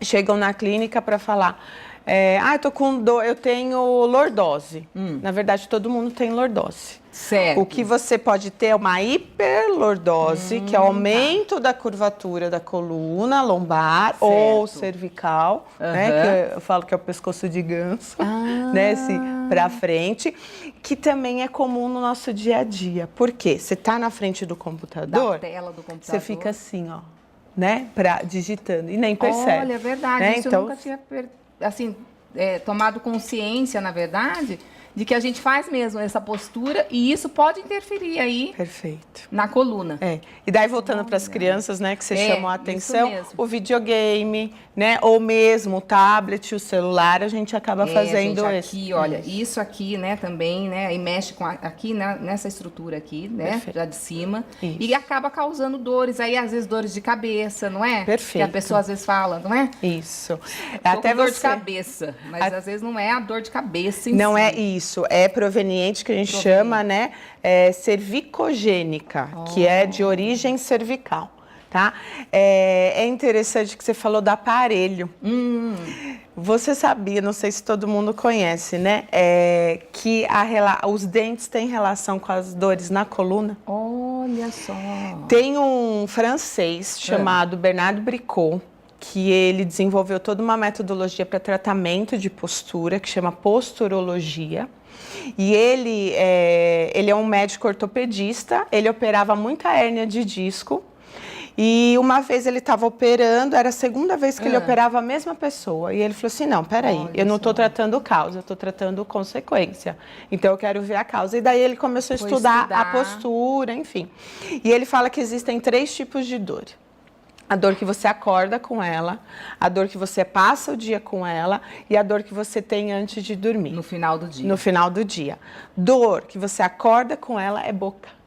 chegam na clínica para falar, eu tô com dor, eu tenho lordose. Na verdade, todo mundo tem lordose. Certo. O que você pode ter é uma hiperlordose, que é o aumento da curvatura da coluna lombar ou cervical, né? Que eu falo que é o pescoço de ganso, né? Assim, pra frente, que também é comum no nosso dia a dia. Por quê? Você tá na frente do computador, Da tela do computador. você fica assim, ó, né? Digitando e nem percebe. Olha, é verdade. Né? Isso Então, eu nunca tinha tomado consciência, na verdade, de que a gente faz mesmo essa postura e isso pode interferir aí perfeito. na coluna. E daí, voltando para as crianças, né, que você chamou a isso atenção, mesmo. o videogame, né, ou mesmo o tablet, o celular, a gente acaba fazendo gente, isso. aqui, olha, isso aqui, né, também, né, e mexe com aqui, né, nessa estrutura aqui, né, Perfeito. já de cima, Isso. e acaba causando dores, aí às vezes dores de cabeça, não é? Perfeito. Que a pessoa às vezes fala, não é? Isso. Tô Até com dor de você... cabeça, mas às vezes não é a dor de cabeça em Não si. é isso, é proveniente, que a gente chama, né, cervicogênica, que é de origem cervical, tá? É interessante que você falou do aparelho. Você sabia, não sei se todo mundo conhece, né, que os dentes têm relação com as dores na coluna? Olha só. Tem um francês chamado Bernard Bricot, que ele desenvolveu toda uma metodologia para tratamento de postura, que chama posturologia. E ele é um médico ortopedista, ele operava muita hérnia de disco. E uma vez ele estava operando, era a segunda vez que ele operava a mesma pessoa. E ele falou assim, não, peraí, eu não estou tratando causa, eu estou tratando consequência. Então, eu quero ver a causa. E daí ele começou a estudar a postura, enfim. E ele fala que existem 3 tipos de dor. A dor que você acorda com ela, a dor que você passa o dia com ela e a dor que você tem antes de dormir. No final do dia. No final do dia. Dor que você acorda com ela é boca.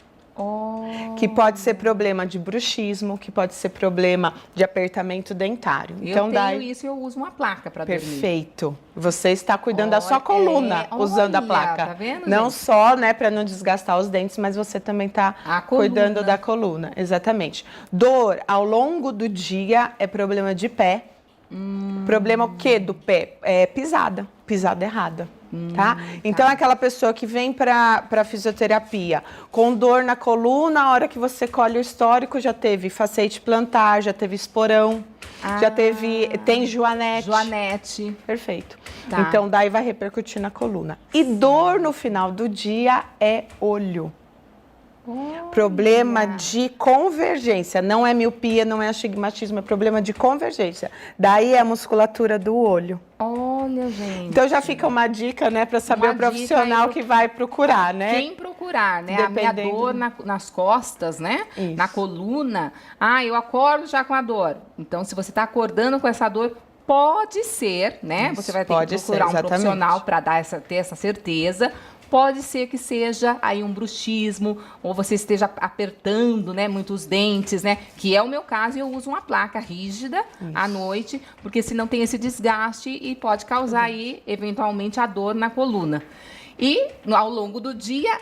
Que pode ser problema de bruxismo, que pode ser problema de apertamento dentário. Eu tenho isso e eu uso uma placa para dormir. Perfeito. Você está cuidando da sua coluna usando a placa. Tá vendo, não gente? só, né, para não desgastar os dentes, mas você também está cuidando da coluna. Exatamente. Dor ao longo do dia é problema de pé. Problema o quê do pé? É pisada errada. Tá? Então, aquela pessoa que vem para fisioterapia com dor na coluna, a hora que você colhe o histórico, já teve facete plantar, já teve esporão, tem joanete. Joanete. Perfeito. Tá. Então, daí vai repercutir na coluna. E dor no final do dia é olho. Problema de convergência, não é miopia, não é astigmatismo, é problema de convergência. Daí é a musculatura do olho. Olha, gente. Então já fica uma dica, né, para saber o profissional que vai procurar, né? Quem procurar, né? A minha dor nas costas, né? Isso. Na coluna. Eu acordo já com a dor. Então, se você está acordando com essa dor, pode ser, né? Isso, você vai ter que procurar um profissional para ter essa certeza. Pode ser que seja aí um bruxismo, ou você esteja apertando, né, muito os dentes, né? Que é o meu caso, eu uso uma placa rígida à noite, porque senão tem esse desgaste e pode causar aí, eventualmente, a dor na coluna. E ao longo do dia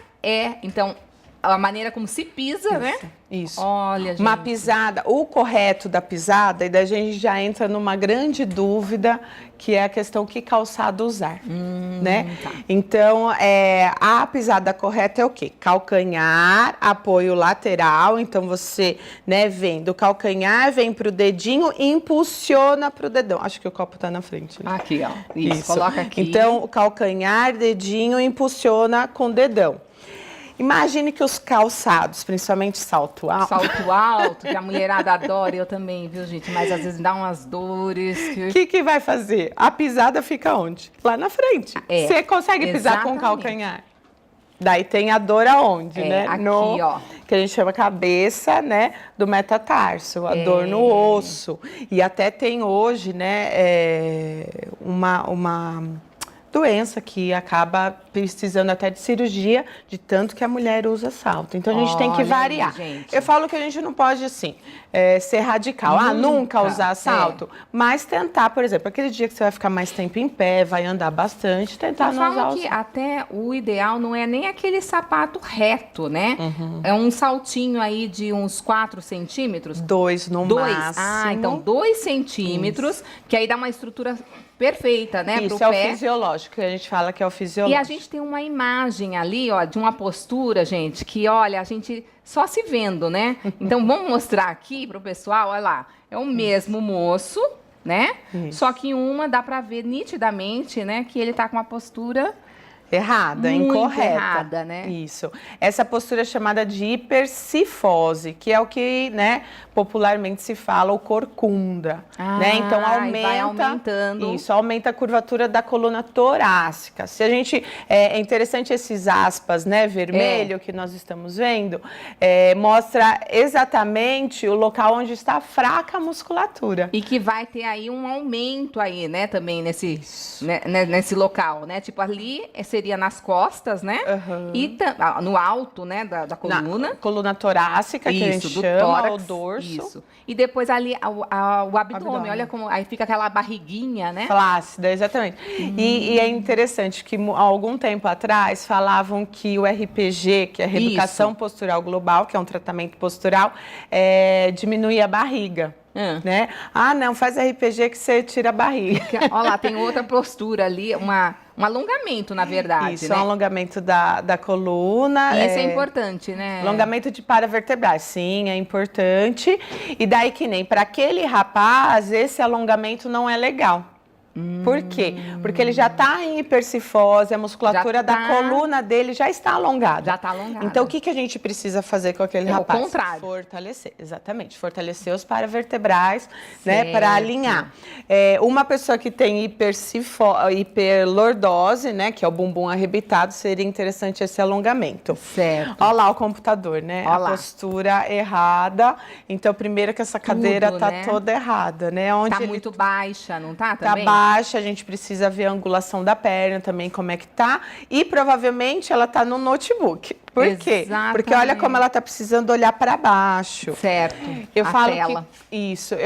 então, a maneira como se pisa, né? Isso. Olha, gente. Uma pisada, o correto da pisada, e daí a gente já entra numa grande dúvida, que é a questão que calçado usar, né? Tá. Então, a pisada correta é o quê? Calcanhar, apoio lateral, então você, né, vem do calcanhar, vem pro dedinho e impulsiona pro dedão. Acho que o copo tá na frente. Né? Aqui, ó. Isso, coloca aqui. Então, o calcanhar, dedinho, impulsiona com o dedão. Imagine que os calçados, principalmente salto alto. Salto alto, que a mulherada adora, eu também, viu, gente? Mas às vezes dá umas dores. O que vai fazer? A pisada fica onde? Lá na frente. Você consegue pisar com o calcanhar? Daí tem a dor aonde, né? Aqui, ó. Que a gente chama cabeça, né? Do metatarso, a dor no osso. E até tem hoje, né? Uma doença que acaba precisando até de cirurgia, de tanto que a mulher usa salto. Então, a gente tem que variar. Gente. Eu falo que a gente não pode, assim, ser radical. Nunca usar salto. Mas tentar, por exemplo, aquele dia que você vai ficar mais tempo em pé, vai andar bastante, tentar não usar o salto. Até o ideal não é nem aquele sapato reto, né? É um saltinho aí de uns 4 centímetros. 2 no máximo. Então 2 centímetros, que aí dá uma estrutura perfeita, né? Isso pro é pé. o fisiológico, a gente fala que é o fisiológico. E a gente tem uma imagem ali, ó, de uma postura, gente, que, olha, a gente só se vendo, né? Então, vamos mostrar aqui pro pessoal, olha lá. É o mesmo moço, né? Isso. Só que uma dá pra ver nitidamente, né, que ele tá com uma postura errada, muito incorreta. errada, né? Isso. Essa postura é chamada de hipercifose, que é o que, né, popularmente se fala o corcunda, né? Então vai aumentando. Isso, aumenta a curvatura da coluna torácica. Se a gente é interessante esses aspas, né, vermelho que nós estamos vendo, mostra exatamente o local onde está fraca a musculatura. E que vai ter aí um aumento aí, né, também nesse local, né? Tipo ali seria nas costas, né? E no alto, né, da coluna. Na coluna torácica, que a gente chama, tórax, o dorso. Isso. E depois ali o abdômen, olha como aí fica aquela barriguinha, né? Flácida, exatamente. E é interessante que há algum tempo atrás falavam que o RPG, que é a Reeducação Postural Global, que é um tratamento postural, diminui a barriga. Né? Não, faz RPG que você tira a barriga. Olha lá, tem outra postura ali, um alongamento, na verdade. Isso, né? um alongamento da coluna. Isso é importante, né? Alongamento de paravertebrais, sim, é importante. E daí que nem para aquele rapaz, esse alongamento não é legal. Por quê? Porque ele já está em hipercifose, a musculatura da coluna dele já está alongada. Já está alongada. Então, o que a gente precisa fazer com aquele rapaz? O contrário. Fortalecer, exatamente. Fortalecer os paravertebrais, né, para alinhar. Uma pessoa que tem hiperlordose, né, que é o bumbum arrebitado, seria interessante esse alongamento. Certo. Olha lá o computador, né? Olha a lá. postura errada. Então, primeiro que essa cadeira tá toda errada, né? Onde tá muito baixa, não tá também? Tá baixa, a gente precisa ver a angulação da perna também, como é que tá. E provavelmente ela tá no notebook. Por quê? Porque olha como ela tá precisando olhar para baixo. Certo. Eu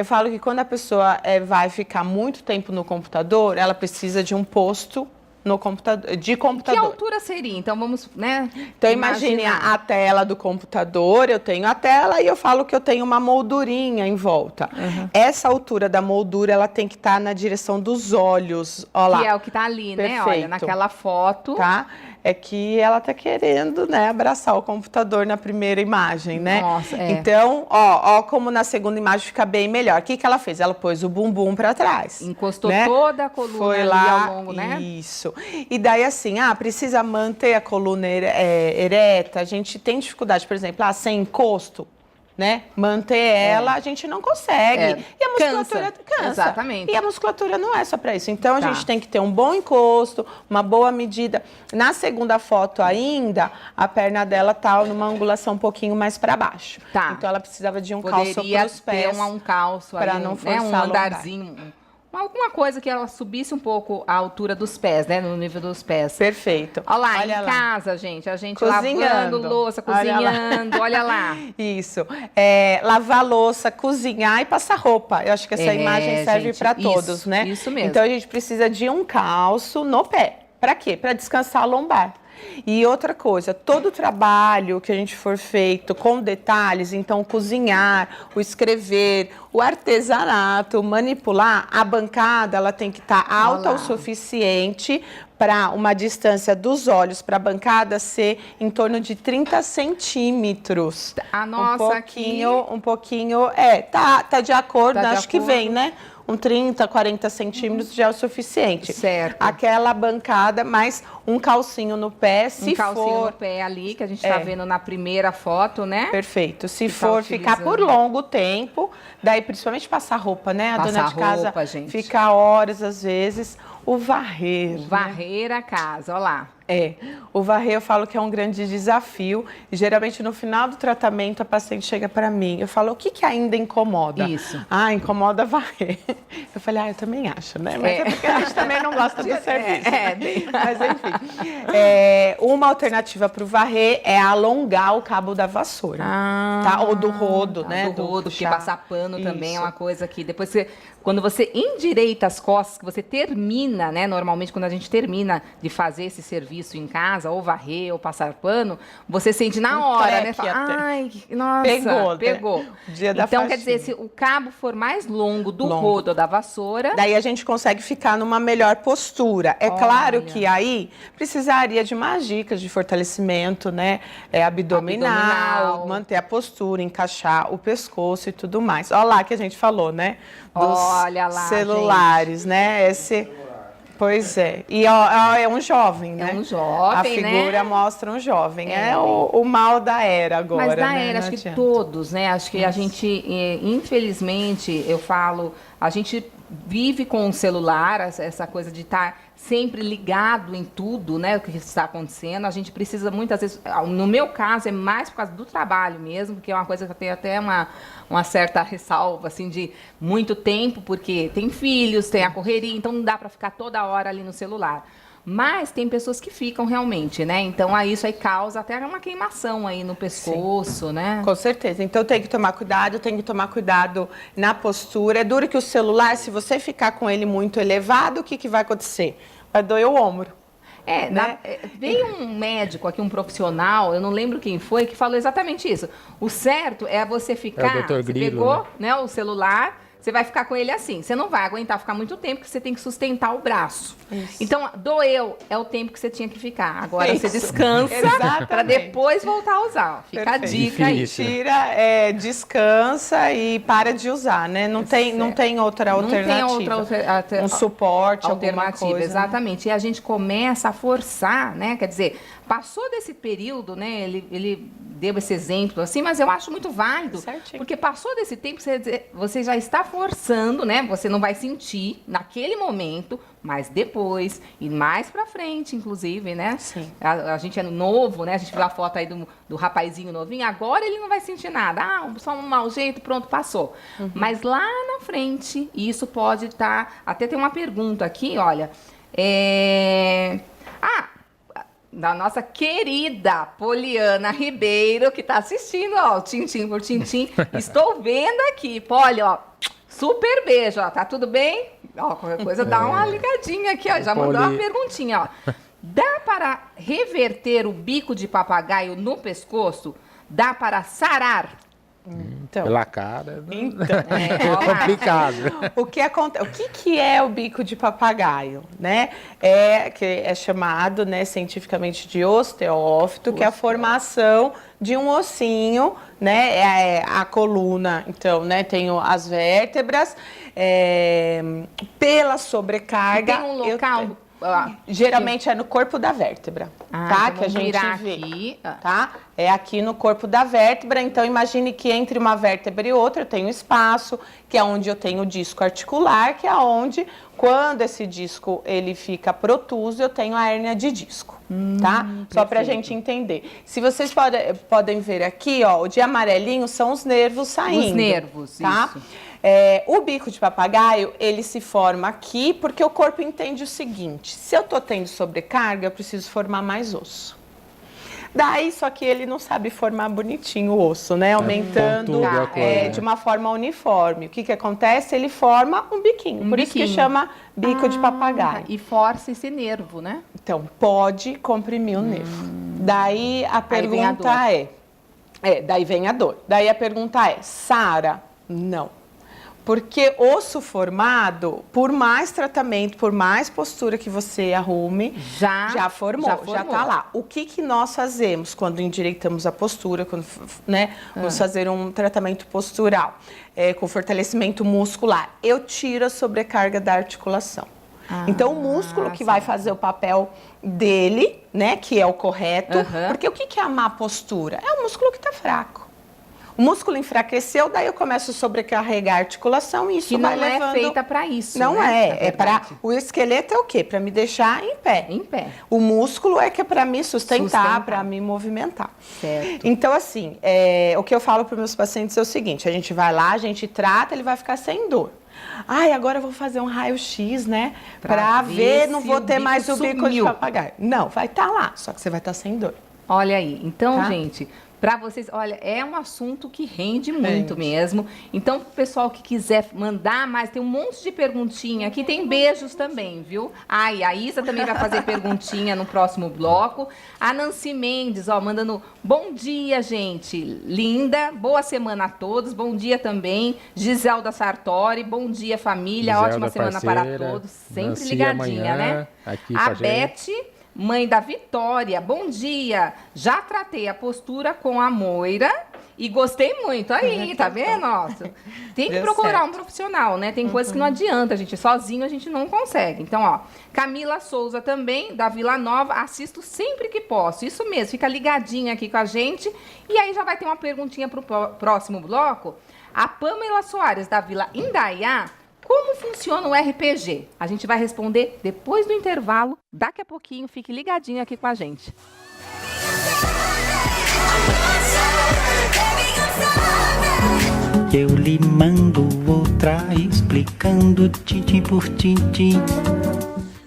falo que quando a pessoa vai ficar muito tempo no computador, ela precisa de um posto no computador, de computador. Que altura seria? Então vamos, né? Então imagine a tela do computador, eu tenho a tela e eu falo que eu tenho uma moldurinha em volta. Essa altura da moldura, ela tem que estar na direção dos olhos, ó lá. Que é o que tá ali, Perfeito. né? Olha, naquela foto. Tá? É que ela tá querendo, né, abraçar o computador na primeira imagem, né? Nossa, Então, ó como na segunda imagem fica bem melhor. O que ela fez? Ela pôs o bumbum para trás. Encostou né? toda a coluna Foi ali lá, ao longo, né? Isso. Isso. E daí, assim, precisa manter a coluna ereta. A gente tem dificuldade, por exemplo, sem encosto, né? Manter ela, a gente não consegue. E a musculatura cansa. Exatamente. E a musculatura não é só para isso. Então, a gente tem que ter um bom encosto, uma boa medida. Na segunda foto ainda, a perna dela tá numa angulação um pouquinho mais para baixo. Então, ela precisava de um calço para os pés. Um calço para ali, não forçar um andarzinho. Alguma coisa que ela subisse um pouco a altura dos pés, né? No nível dos pés. Perfeito. Olha lá, casa, gente. A gente cozinhando. lavando louça, cozinhando. Olha lá. Isso. Lavar louça, cozinhar e passar roupa. Eu acho que essa imagem serve para todos, né? Isso mesmo. Então, a gente precisa de um calço no pé. Para quê? Para descansar a lombar. E outra coisa, todo o trabalho que a gente for feito com detalhes, então cozinhar, o escrever, o artesanato, manipular, a bancada ela tem que estar alta o suficiente para uma distância dos olhos para a bancada ser em torno de 30 centímetros. A nossa um pouquinho, tá de acordo, acho que vem, né? 30, 40 centímetros já é o suficiente. Certo. Aquela bancada, mais um calcinho no pé, se for... Um calcinho no pé ali, que a gente tá vendo na primeira foto, né? Perfeito. Se for ficar por longo tempo, daí principalmente passar roupa, né? A dona de casa fica horas, às vezes, o varrer. Varrer a casa, olha lá. O varrer eu falo que é um grande desafio. E geralmente no final do tratamento a paciente chega para mim. Eu falo, o que ainda incomoda? Isso. Incomoda varrer. Eu falei, eu também acho, né? Mas é porque a gente também não gosta do serviço. Mas enfim. Uma alternativa para o varrer é alongar o cabo da vassoura. Tá? Ou do rodo, né? Do rodo, porque passar pano também é uma coisa que depois quando você endireita as costas, que você termina, né? Normalmente, quando a gente termina de fazer esse serviço em casa, ou varrer, ou passar pano, você sente na hora, né? Fala, nossa, pegou. Dia da então, quer dizer, se o cabo for mais longo do rodo ou da vassoura... Daí a gente consegue ficar numa melhor postura. Claro que aí precisaria de umas dicas de fortalecimento, né? Abdominal, manter a postura, encaixar o pescoço e tudo mais. Olha lá que a gente falou, né? Olha lá, celulares, gente. né? Pois é. E é um jovem, né? É um jovem, a figura mostra um jovem. É o mal da era agora, mas da né? era, acho que todos, né? Acho que a gente, infelizmente, eu falo, a gente vive com o celular, essa coisa de estar sempre ligado em tudo, né? O que está acontecendo. A gente precisa muitas vezes, no meu caso, é mais por causa do trabalho mesmo, porque é uma coisa que eu tenho até uma certa ressalva, assim, de muito tempo, porque tem filhos, tem a correria, então não dá para ficar toda hora ali no celular. Mas tem pessoas que ficam realmente, né? Então, isso aí causa até uma queimação aí no pescoço, né? Com certeza. Então, tem que tomar cuidado na postura. É duro que o celular, se você ficar com ele muito elevado, o que vai acontecer? Vai doer o ombro. Veio um médico aqui, um profissional, eu não lembro quem foi, que falou exatamente isso. O certo é você ficar, o Dr. Grilo, pegou, né, o celular, você vai ficar com ele assim. Você não vai aguentar ficar muito tempo, porque você tem que sustentar o braço. Isso. Então, doeu é o tempo que você tinha que ficar. Agora você descansa para depois voltar a usar. Fica a dica aí. Tira, descansa e para de usar, né? Não tem outra alternativa. Não tem outra um suporte, alternativa, alguma coisa. Exatamente. E a gente começa a forçar, né? Quer dizer, passou desse período, né? Ele deu esse exemplo assim, mas eu acho muito válido. Certinho. Porque passou desse tempo, você já está forçando, né? Você não vai sentir naquele momento, mas depois, e mais pra frente, inclusive, né? Sim. A gente é novo, né? A gente viu a foto aí do rapazinho novinho, agora ele não vai sentir nada. Só um mau jeito, pronto, passou. Uhum. Mas lá na frente, isso pode estar... Até tem uma pergunta aqui, olha. Da nossa querida Poliana Ribeiro, que está assistindo, ó, Tintim por Tintim. Estou vendo aqui, olha, ó, super beijo, ó, tá tudo bem? Ó, qualquer coisa, dá uma ligadinha aqui, ó, já mandou uma perguntinha, ó. Dá para reverter o bico de papagaio no pescoço? Dá para sarar? Então, pela cara, é complicado. O que é o bico de papagaio, né? Que é chamado, né, cientificamente de osteófito, que é a formação de um ossinho, né? A coluna, então, né? Tem as vértebras, pela sobrecarga. Tem um local Geralmente é no corpo da vértebra, tá? Então que a vamos gente virar vê, aqui. tá? É aqui no corpo da vértebra, então imagine que entre uma vértebra e outra eu tenho espaço, que é onde eu tenho o disco articular, que é onde, quando esse disco ele fica protuso, eu tenho a hérnia de disco, tá? Só pra gente entender. Se vocês podem ver aqui, ó, o de amarelinho são os nervos saindo. Os nervos, tá? isso. O bico de papagaio, ele se forma aqui porque o corpo entende o seguinte, se eu tô tendo sobrecarga, eu preciso formar mais osso. Daí, só que ele não sabe formar bonitinho o osso, né? Aumentando de uma forma uniforme. O que acontece? Ele forma um biquinho, por isso que chama bico de papagaio. E força esse nervo, né? Então, pode comprimir o nervo. Daí a pergunta daí vem a dor. Daí a pergunta é, Sara, não. Porque osso formado, por mais tratamento, por mais postura que você arrume, já formou, já tá lá. O que nós fazemos quando endireitamos a postura, quando, né, vamos fazer um tratamento postural, com fortalecimento muscular? Eu tiro a sobrecarga da articulação. Então, o músculo que vai fazer o papel dele, né, que é o correto, porque o que é a má postura? É o músculo que tá fraco. O músculo enfraqueceu, daí eu começo a sobrecarregar a articulação e isso que vai não levando... é feita para isso, Não né? é para... O esqueleto é o quê? Para me deixar em pé. Em pé. O músculo é que é para me sustentar, para me movimentar. Certo. Então, assim, o que eu falo para os meus pacientes é o seguinte, a gente vai lá, a gente trata, ele vai ficar sem dor. Ai, agora eu vou fazer um raio-x, né? Para ver, não vou ter mais o bico de papagaio. Não, vai estar lá, só que você vai estar sem dor. Olha aí, então, gente... Para vocês, olha, é um assunto que rende muito mesmo. Então, pro pessoal que quiser mandar mais, tem um monte de perguntinha aqui, tem beijos também, viu? E a Isa também vai fazer perguntinha no próximo bloco. A Nancy Mendes, ó, mandando bom dia, gente. Linda, boa semana a todos. Bom dia também. Giselda Sartori, bom dia, família. Giselda, ótima semana parceira, para todos. Sempre Nancy ligadinha, amanhã, né? Aqui A com a Beth... Mãe da Vitória, bom dia. Já tratei a postura com a Moira e gostei muito. Aí, tá vendo? Nossa, tem que procurar um profissional, né? Tem coisas que não adianta, gente. Sozinho a gente não consegue. Então, ó, Camila Souza também, da Vila Nova, assisto sempre que posso. Isso mesmo, fica ligadinha aqui com a gente. E aí já vai ter uma perguntinha pro próximo bloco. A Pamela Soares, da Vila Indaiá, como funciona o RPG? A gente vai responder depois do intervalo. Daqui a pouquinho, fique ligadinho aqui com a gente. Eu lhe mando outra explicando tintim por tintim.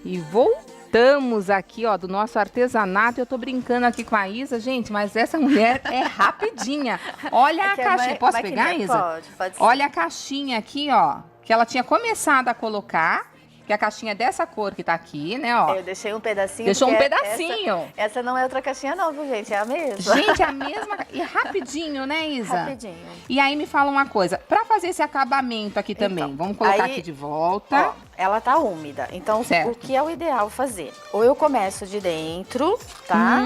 E voltamos aqui, ó, do nosso artesanato. Eu tô brincando aqui com a Isa, gente, mas essa mulher é rapidinha. Olha a caixinha. Posso pegar, Isa? Pode ser. Olha a caixinha aqui, ó, que ela tinha começado a colocar, que a caixinha é dessa cor que tá aqui, né, ó. Eu deixei um pedacinho. Deixou um pedacinho. Essa não é outra caixinha não, viu, gente? É a mesma. Gente, é a mesma. E rapidinho, né, Isa? Rapidinho. E aí me fala uma coisa, pra fazer esse acabamento aqui também, Então, vamos colocar aí, aqui de volta. Ó, ela tá úmida, então Certo. o que é o ideal fazer? Ou eu começo de dentro, tá?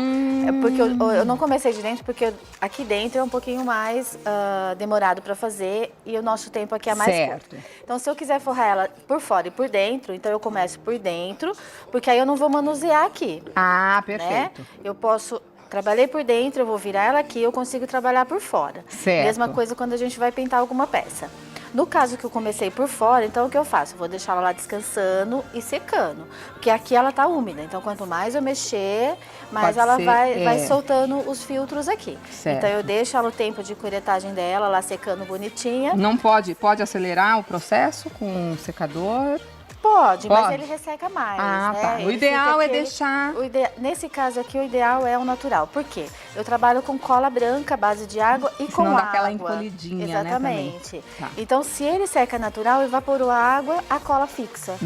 É porque eu não comecei de dentro porque aqui dentro é um pouquinho mais demorado pra fazer e o nosso tempo aqui é mais curto. Então, se eu quiser forrar ela por fora e por dentro, então eu começo por dentro, porque aí eu não vou manusear aqui. Ah, perfeito. Né? Eu posso... Trabalhei por dentro, eu vou virar ela aqui, eu consigo trabalhar por fora. Certo. Mesma coisa quando a gente vai pintar alguma peça. No caso que eu comecei por fora, então o que eu faço? Eu vou deixar ela lá descansando e secando. Porque aqui ela tá úmida, então quanto mais eu mexer, mais ela vai soltando os filtros aqui. Certo. Então eu deixo ela o tempo de curetagem dela, lá secando bonitinha. Não pode acelerar o processo com um secador? Pode, mas ele resseca mais, né? Tá. O ideal é deixar... Nesse caso aqui, o ideal é o natural. Por quê? Eu trabalho com cola branca, base de água e com não água. dá aquela encolhidinha, exatamente. Né, tá. Então, se ele seca natural, evaporou a água, a cola fixa.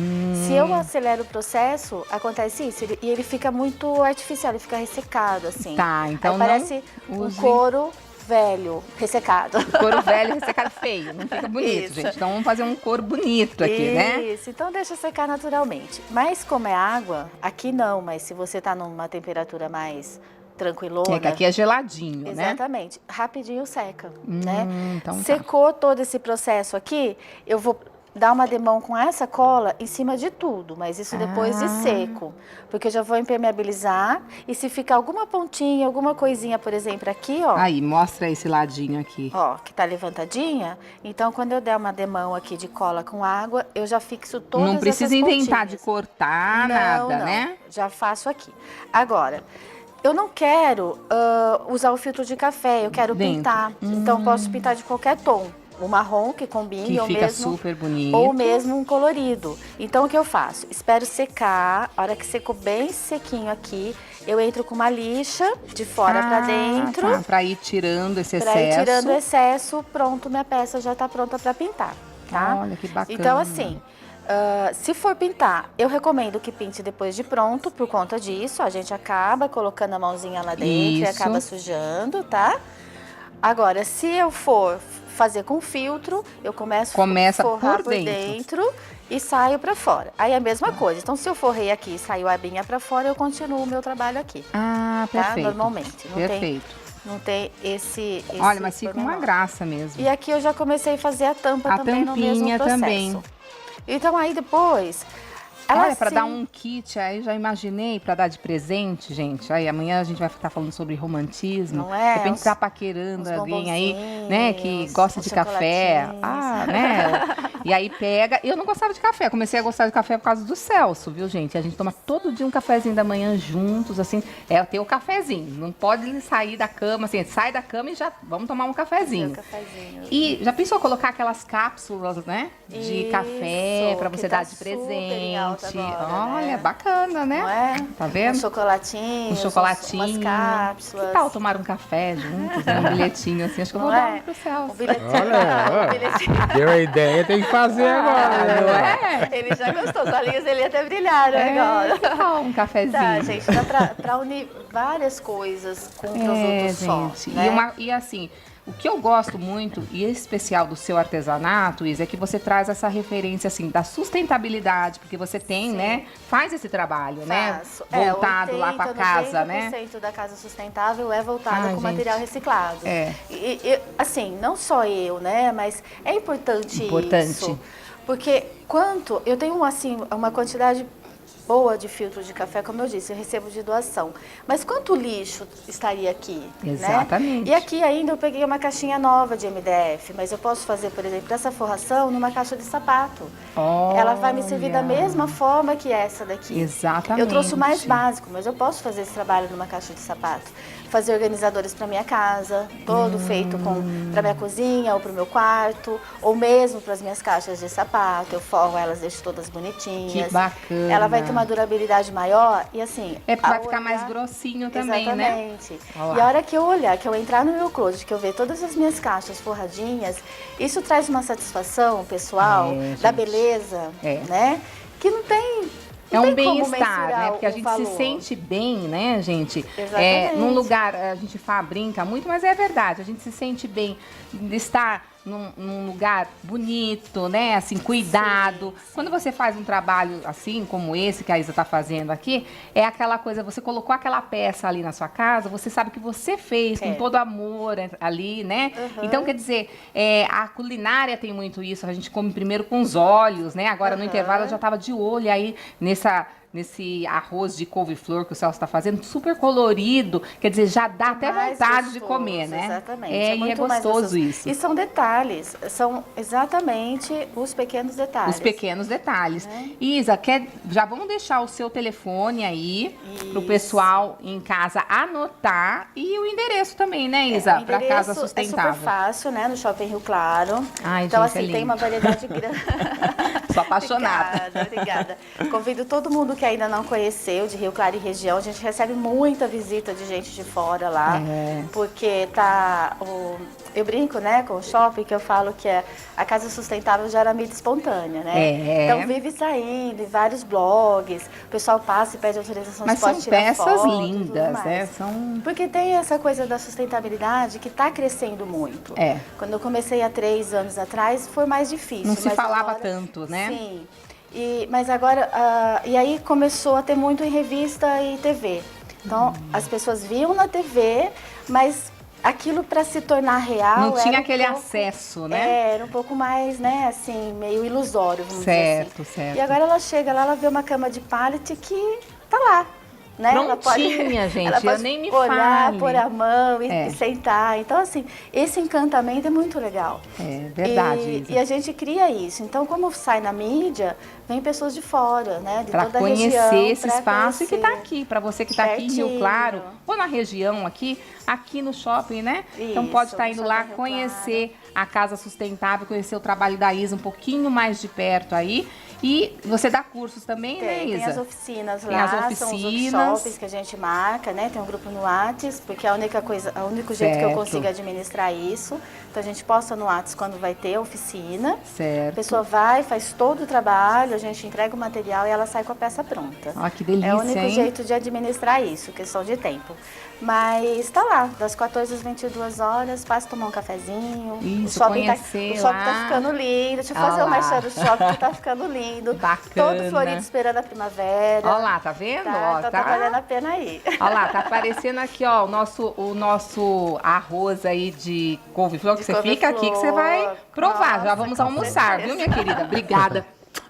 Se eu acelero o processo, acontece isso. E ele fica muito artificial, ele fica ressecado, assim. Tá, então aí parece um couro velho, ressecado. Couro velho, ressecado feio, não fica bonito, Isso. gente. Então vamos fazer um couro bonito aqui, né? Isso, então deixa secar naturalmente. Mas como é água, aqui não, mas se você tá numa temperatura mais tranquilona... É que aqui é geladinho, exatamente, rapidinho seca, né? Então Secou todo esse processo aqui, eu vou dar uma demão com essa cola em cima de tudo, mas isso depois de seco. Porque eu já vou impermeabilizar e se ficar alguma pontinha, alguma coisinha, por exemplo, aqui, ó. Aí, mostra esse ladinho aqui. Ó, que tá levantadinha. Então, quando eu der uma demão aqui de cola com água, eu já fixo todas essas Não precisa inventar pontinhas. de cortar nada, né? Já faço aqui. Agora, eu não quero usar o filtro de café, eu quero pintar. Então, posso pintar de qualquer tom. O marrom que combine, Que ou fica mesmo, super bonito. ou mesmo um colorido. Então, o que eu faço? Espero secar. A hora que secou bem sequinho aqui, eu entro com uma lixa de fora pra dentro. Tá, pra ir tirando esse excesso. Pra ir tirando o excesso, pronto, minha peça já tá pronta pra pintar, tá? Olha, que bacana. Então, assim, se for pintar, eu recomendo que pinte depois de pronto, por conta disso. A gente acaba colocando a mãozinha lá dentro e acaba sujando, tá? Agora, se eu for fazer com filtro, eu começo a forrar por dentro e saio pra fora. Aí é a mesma coisa. Então, se eu forrei aqui e saiu a abinha pra fora, eu continuo o meu trabalho aqui. Ah, tá? perfeito. Normalmente. Não tem esse Olha, mas fica uma graça mesmo. E aqui eu já comecei a fazer a tampa também no mesmo processo. Também. Então, aí depois... Olha, para dar um kit, aí já imaginei para dar de presente, gente. Aí amanhã a gente vai estar falando sobre romantismo. Não é? De repente tá paquerando alguém aí, né, que gosta de café. Né? E aí pega. Eu não gostava de café, comecei a gostar de café por causa do Celso, viu, gente? A gente toma todo dia um cafezinho da manhã juntos, assim. É ter o cafezinho. Não pode sair da cama, assim, sai da cama e já vamos tomar um cafezinho. E já pensou colocar aquelas cápsulas, né, de café para você dar de presente? Agora, olha, bacana, né? Não é? Tá vendo? Um chocolatinho, umas cápsulas. Que tal tomar um café juntos, um bilhetinho assim? Acho que eu vou dar um pro Celso. O bilhetinho. Olha, deu a ideia, tem que fazer agora. Não é? Ele já gostou, os olhinhos dele até brilharam agora. Que tal um cafezinho? Tá, gente, dá pra unir várias coisas com um produto só. Né? E assim... O que eu gosto muito, e especial do seu artesanato, Isa, é que você traz essa referência, assim, da sustentabilidade, porque você tem, né, faz esse trabalho, né, voltado lá com a casa, né? 90% da casa sustentável é voltada com material reciclado. E, assim, não só eu, né, mas é importante isso. Porque eu tenho, assim, uma quantidade boa de filtro de café, como eu disse, eu recebo de doação. Mas quanto lixo estaria aqui? Exatamente. Né? E aqui ainda eu peguei uma caixinha nova de MDF, mas eu posso fazer, por exemplo, essa forração numa caixa de sapato. Ela vai me servir da mesma forma que essa daqui. Exatamente. Eu trouxe o mais básico, mas eu posso fazer esse trabalho numa caixa de sapato. Fazer organizadores para minha casa, todo feito para minha cozinha ou para o meu quarto, ou mesmo para as minhas caixas de sapato. Eu forro elas, deixo todas bonitinhas. Que bacana. Ela vai ter uma durabilidade maior e assim... É porque vai ficar mais grossinho também, exatamente. Né? E a hora que eu olhar, que eu entrar no meu closet, que eu ver todas as minhas caixas forradinhas, isso traz uma satisfação pessoal, da beleza, né? Que não tem... É um bem-estar, né? Porque a gente se sente bem, né, gente? Exatamente. Num lugar, a gente brinca muito, mas é verdade. A gente se sente bem de estar num lugar bonito, né? Assim, cuidado. Sim. Quando você faz um trabalho assim, como esse que a Isa tá fazendo aqui, é aquela coisa, você colocou aquela peça ali na sua casa, você sabe que você fez com todo amor ali, né? Então, quer dizer, a culinária tem muito isso. A gente come primeiro com os olhos, né? Agora, no intervalo, eu já tava de olho aí nesse arroz de couve-flor que o Celso está fazendo, super colorido, quer dizer, já dá até vontade de comer, né? Exatamente. E é gostoso isso. E são detalhes, são exatamente os pequenos detalhes. Os pequenos detalhes. Isa, já vamos deixar o seu telefone aí para o pessoal em casa anotar e o endereço também, né, Isa? Para Casa Sustentável. É super fácil, né? No Shopping Rio Claro. Ai, então, gente, assim, tem uma variedade grande. Sou apaixonada. Obrigada. Convido todo mundo que ainda não conheceu, de Rio Claro e região. A gente recebe muita visita de gente de fora lá, porque eu brinco, né, com o shopping, que eu falo que a Casa Sustentável gera mídia espontânea, né? Então vive saindo em vários blogs, o pessoal passa e pede autorização, mas pode tirar foto. Mas são peças lindas, né? Porque tem essa coisa da sustentabilidade que está crescendo muito. Quando eu comecei há 3 anos atrás, foi mais difícil. Não se falava tanto, né? Sim. Mas agora, e aí começou a ter muito em revista e TV. Então, as pessoas viam na TV, mas aquilo para se tornar real... Não tinha era aquele acesso, né? Era um pouco mais, né, assim, meio ilusório, vamos dizer assim. Certo. E agora ela chega lá, ela vê uma cama de pallet que tá lá. Né? Prontinha, gente, ela pode eu nem me olhar, fale. pôr a mão e sentar. Então, assim, esse encantamento é muito legal. É verdade. E a gente cria isso. Então, como sai na mídia, vem pessoas de fora, né? De pra toda conhecer a região. Esse espaço e que está aqui, para você que está aqui em Rio Claro, ou na região aqui no shopping, né? Isso, então pode estar indo lá conhecer a Casa Sustentável, conhecer o trabalho da Isa um pouquinho mais de perto aí. E você dá cursos também, né, Isa? Tem as oficinas tem lá, as oficinas. são os workshops que a gente marca, né? Tem um grupo no Whats, porque é o único jeito que eu consigo administrar isso. Então a gente posta no Whats quando vai ter a oficina. Certo. A pessoa vai, faz todo o trabalho, a gente entrega o material e ela sai com a peça pronta. Ó, que delícia, é o único hein? jeito de administrar isso, questão de tempo. Mas tá lá, das 14 às 22 horas, passa tomar um cafezinho. Isso, o shopping tá ficando lindo. Deixa eu fazer o merchan do shopping que tá ficando lindo. Bacana. Todo florido esperando a primavera. Ó lá, tá vendo? Tá valendo a pena aí. Ó lá, tá aparecendo aqui, ó, o nosso arroz aí de couve-flor, que você fica aqui, que você vai provar. Já vamos almoçar, viu, minha querida? Obrigada.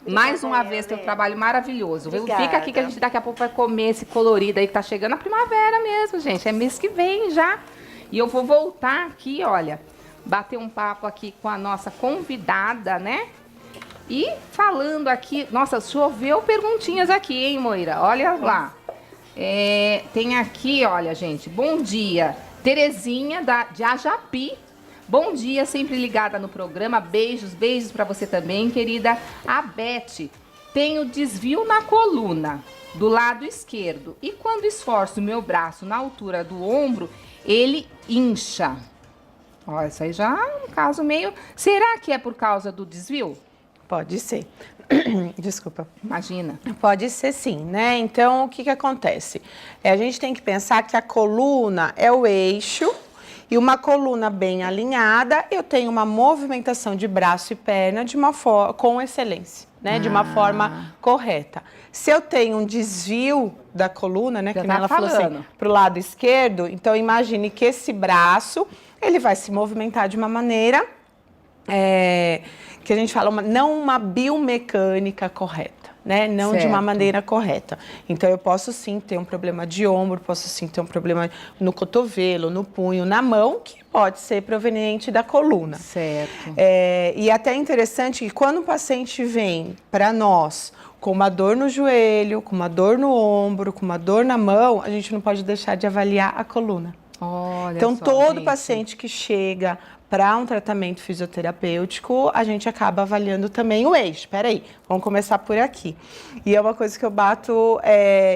Mais uma vez, teu trabalho maravilhoso, viu? Fica aqui que a gente daqui a pouco vai comer esse colorido aí que tá chegando a primavera mesmo, gente. É mês que vem já. E eu vou voltar aqui, olha, bater um papo aqui com a nossa convidada, né? E falando aqui, nossa, choveu perguntinhas aqui, hein, Moira? Olha lá. Tem aqui, olha, gente, bom dia. Terezinha de Ajapi. Bom dia, sempre ligada no programa. Beijos pra você também, querida. A Beth, tenho desvio na coluna do lado esquerdo. E quando esforço o meu braço na altura do ombro, ele incha. Ó, isso aí já é um caso meio... Será que é por causa do desvio? Pode ser. Desculpa. Imagina. Pode ser sim, né? Então, o que acontece? A gente tem que pensar que a coluna é o eixo. E uma coluna bem alinhada, eu tenho uma movimentação de braço e perna com excelência, né? De uma forma correta. Se eu tenho um desvio da coluna, né? Que ela falou assim, para o lado esquerdo, então imagine que esse braço, ele vai se movimentar de uma maneira que a gente fala, não uma biomecânica correta. Né? Não certo. De uma maneira correta. Então, eu posso sim ter um problema de ombro, posso sim ter um problema no cotovelo, no punho, na mão, que pode ser proveniente da coluna. Certo. E até é interessante que quando o paciente vem para nós com uma dor no joelho, com uma dor no ombro, com uma dor na mão, a gente não pode deixar de avaliar a coluna. Olha então, só, todo gente. Paciente que chega para um tratamento fisioterapêutico, a gente acaba avaliando também o eixo. Peraí, vamos começar por aqui. E é uma coisa que eu bato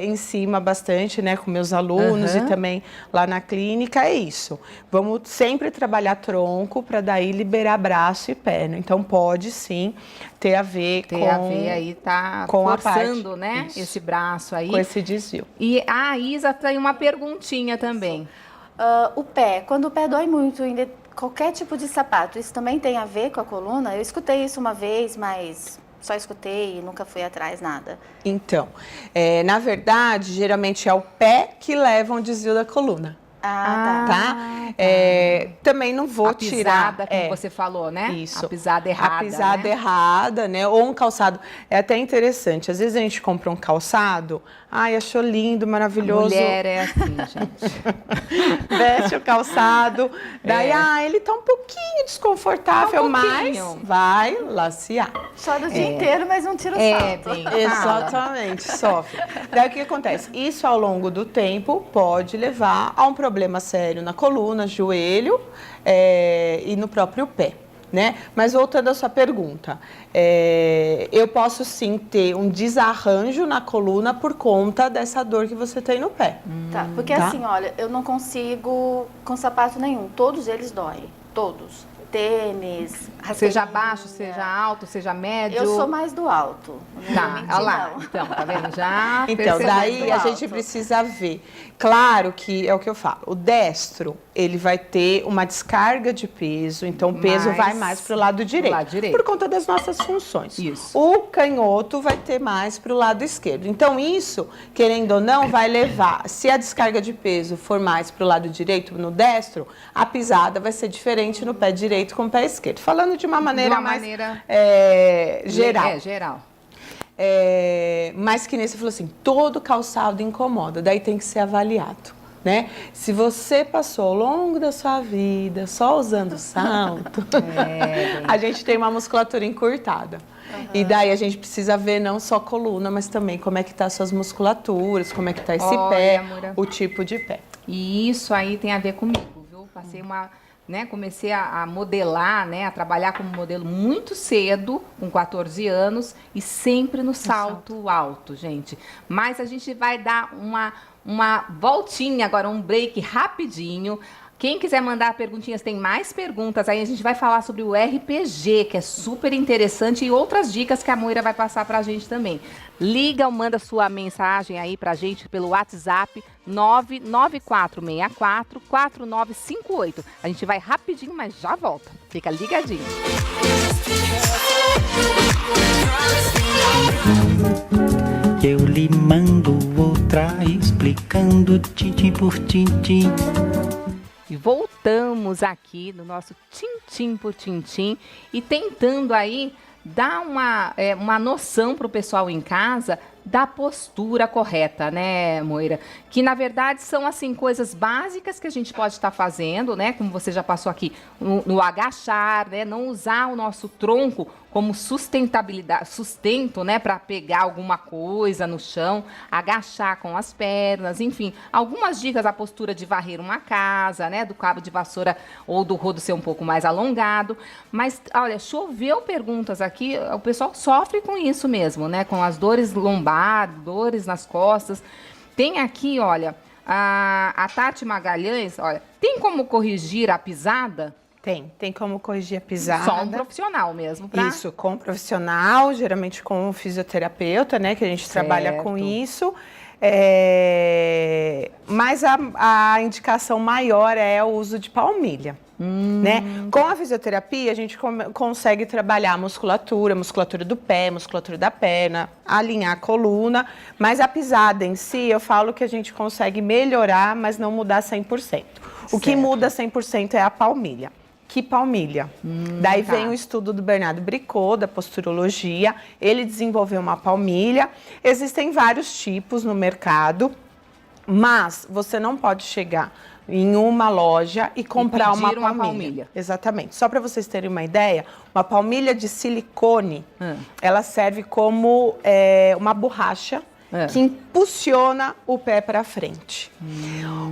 em cima bastante, né, com meus alunos e também lá na clínica, é isso. Vamos sempre trabalhar tronco para daí liberar braço e perna. Então, pode sim ter a ver aí, tá com forçando, a parte, né, isso, esse braço aí. com esse desvio. E a Isa tem uma perguntinha também. O pé, quando o pé dói muito, qualquer tipo de sapato, isso também tem a ver com a coluna? Eu escutei isso uma vez, mas só escutei e nunca fui atrás, nada. Então, na verdade, geralmente é o pé que leva um desvio da coluna. Tá? Também não vou tirar... A pisada, como você falou, né? Isso. A pisada errada, A pisada errada, né? Ou um calçado. É até interessante. Às vezes a gente compra um calçado, achou lindo, maravilhoso. A mulher é assim, gente. Veste o calçado, daí, ele tá um pouquinho desconfortável, mas vai lacear. Chora o dia inteiro, mas não tira o salto. Exatamente, sofre. Daí o que acontece? Isso ao longo do tempo pode levar a um problema sério na coluna, joelho e no próprio pé. Né? Mas voltando à sua pergunta, eu posso sim ter um desarranjo na coluna por conta dessa dor que você tem no pé. Tá, porque assim, olha, eu não consigo com sapato nenhum, todos eles doem, todos. tênis, Seja rasteirinha. baixo, seja alto, seja médio. Eu sou mais do alto. Não Tá, vou mentir, olha lá. não. Então, tá vendo? Já Então, percebi. daí do a gente alto. precisa ver. Claro que é o que eu falo. O destro, ele vai ter uma descarga de peso, então o peso vai mais para o lado direito. lado direito. Por conta das nossas funções. Isso. O canhoto vai ter mais para o lado esquerdo. Então, isso, querendo ou não, vai levar. Se a descarga de peso for mais para o lado direito, no destro, a pisada vai ser diferente no pé direito com o pé esquerdo. Falando de uma maneira mais geral. É, geral. Mas que nem você falou assim, todo calçado incomoda, daí tem que ser avaliado, né? Se você passou ao longo da sua vida só usando salto, a gente tem uma musculatura encurtada. E daí a gente precisa ver não só coluna, mas também como é que tá suas musculaturas, como é que tá esse pé, Moura. o tipo de pé. E isso aí tem a ver comigo, viu? Passei comecei a modelar, né, a trabalhar como modelo muito cedo, com 14 anos, e sempre no salto alto, gente. Mas a gente vai dar uma voltinha agora, um break rapidinho. Quem quiser mandar perguntinhas, tem mais perguntas. Aí a gente vai falar sobre o RPG, que é super interessante, e outras dicas que a Moira vai passar pra gente também. Liga ou manda sua mensagem aí pra gente pelo WhatsApp 994644958. A gente vai rapidinho, mas já volta. Fica ligadinho. Eu lhe mando outra explicando tintim por tintim. E voltamos aqui no nosso Tintim por Tintim e tentando aí dar uma noção para o pessoal em casa da postura correta, né, Moira? Que, na verdade, são, assim, coisas básicas que a gente pode estar fazendo, né? Como você já passou aqui, no agachar, né? Não usar o nosso tronco como sustento, né? Para pegar alguma coisa no chão, agachar com as pernas, enfim. Algumas dicas, a postura de varrer uma casa, né? Do cabo de vassoura ou do rodo ser um pouco mais alongado. Mas, olha, choveu perguntas aqui, o pessoal sofre com isso mesmo, né? Com as dores lombares, dores nas costas. Tem aqui, olha, a Tati Magalhães, olha, tem como corrigir a pisada? Tem como corrigir a pisada. Só um profissional mesmo, pra... Isso, com um profissional, geralmente com um fisioterapeuta, né, que a gente trabalha com isso. Mas a indicação maior é o uso de palmilha. Né? Com a fisioterapia, a gente consegue trabalhar a musculatura do pé, musculatura da perna, alinhar a coluna, mas a pisada em si, eu falo que a gente consegue melhorar, mas não mudar 100%. O que muda 100% é a palmilha. Que palmilha? Daí vem o estudo do Bernardo Bricot, da posturologia, ele desenvolveu uma palmilha. Existem vários tipos no mercado, mas você não pode chegar em uma loja e comprar uma palmilha. Exatamente. Só para vocês terem uma ideia, uma palmilha de silicone, ela serve como uma borracha que impulsiona o pé para frente.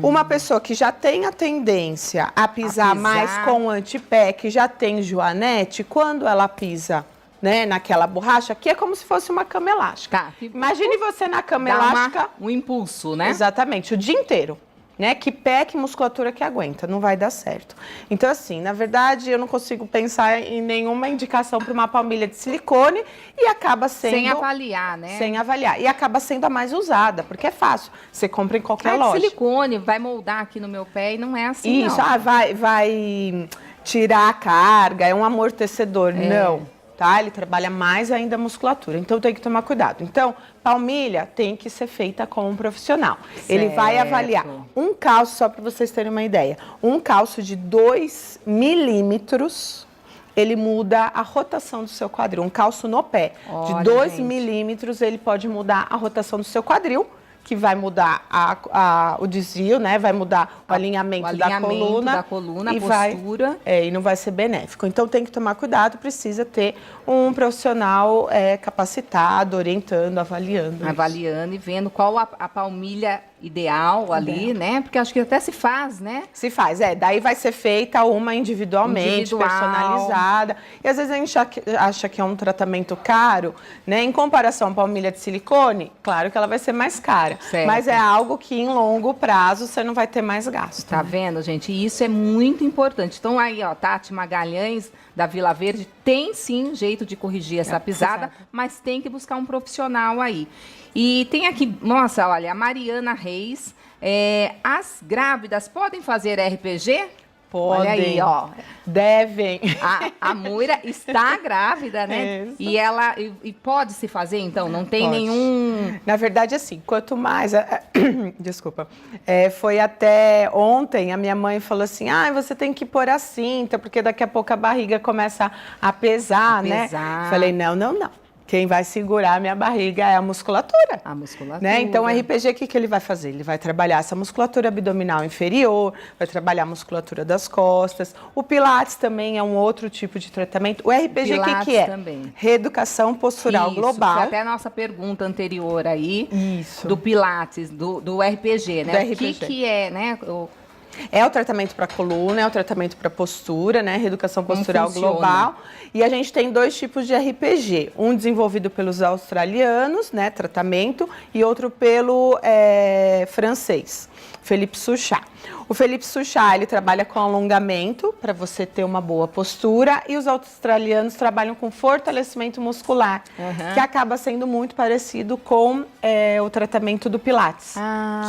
Uma pessoa que já tem a tendência a pisar mais com o antepé, que já tem joanete, quando ela pisa, né, naquela borracha, que é como se fosse uma cama elástica. Tá. Imagine você na cama elástica. Um impulso, né? Exatamente, o dia inteiro. Né? Que pé, que musculatura que aguenta, não vai dar certo. Então, assim, na verdade, eu não consigo pensar em nenhuma indicação para uma palmilha de silicone e acaba sendo... Sem avaliar, né? Sem avaliar. E acaba sendo a mais usada, porque é fácil. Você compra em qualquer loja. Silicone, vai moldar aqui no meu pé e não é assim, Isso, não. Vai tirar a carga, é um amortecedor. Não. Tá? Ele trabalha mais ainda a musculatura, então tem que tomar cuidado. Então, palmilha tem que ser feita com um profissional. Certo. Ele vai avaliar um calço, só para vocês terem uma ideia, um calço de 2 milímetros, ele muda a rotação do seu quadril. Um calço no pé de 2 milímetros, ele pode mudar a rotação do seu quadril, que vai mudar o desvio, né? Vai mudar o alinhamento da coluna, a postura. E não vai ser benéfico. Então, tem que tomar cuidado, precisa ter um profissional capacitado, orientando, avaliando. Avaliando e vendo qual a palmilha ideal ali, né? Porque acho que até se faz, né? Se faz, daí vai ser feita uma individualmente, personalizada. E às vezes a gente acha que é um tratamento caro, né? Em comparação à palmilha de silicone, claro que ela vai ser mais cara. Certo. Mas é algo que em longo prazo você não vai ter mais gasto. Tá vendo, gente? E isso é muito importante. Então aí, ó, Tati Magalhães, da Vila Verde, tem sim jeito de corrigir essa pisada, mas tem que buscar um profissional aí. E tem aqui, nossa, olha, a Mariana Reis, as grávidas podem fazer RPG? Podem. Olha aí, ó. Devem. A Moira está grávida, né? Isso. E ela pode se fazer, então? Não tem Pode. nenhum... Na verdade, assim, quanto mais... Desculpa. Foi até ontem, a minha mãe falou assim, você tem que pôr a cinta, porque daqui a pouco a barriga começa a pesar, né? Falei, não. Quem vai segurar a minha barriga é a musculatura. A musculatura. Né? Então, o RPG, o que ele vai fazer? Ele vai trabalhar essa musculatura abdominal inferior, vai trabalhar a musculatura das costas. O Pilates também é um outro tipo de tratamento. O RPG, o que é? Também. Reeducação postural global. Foi até a nossa pergunta anterior aí. Isso. Do Pilates, do RPG, né? Do RPG. O que é, né? É o tratamento para coluna, é o tratamento para postura, né? Reeducação postural global. E a gente tem 2 tipos de RPG. Um desenvolvido pelos australianos, né? Tratamento, e outro pelo francês, Philippe Souchard. O Philippe Souchard, ele trabalha com alongamento, para você ter uma boa postura, e os australianos trabalham com fortalecimento muscular, que acaba sendo muito parecido com o tratamento do Pilates,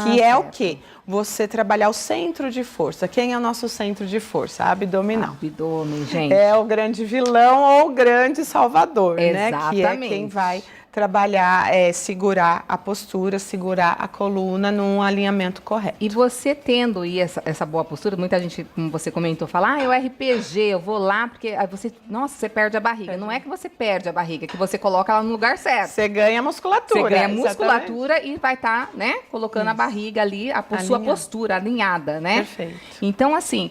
que é o quê? Você trabalhar o centro de força. Quem é o nosso centro de força? Abdominal. Abdômen, gente. É o grande vilão ou o grande salvador, né? Que é Exatamente. quem vai trabalhar, segurar a postura, segurar a coluna num alinhamento correto. E você tendo aí essa boa postura, muita gente, como você comentou, fala, é o RPG, eu vou lá, porque aí você perde a barriga. Não é que você perde a barriga, é que você coloca ela no lugar certo. Você ganha musculatura. Você ganha musculatura e vai estar, né, colocando a barriga ali, sua postura alinhada, né? Perfeito. Então, assim,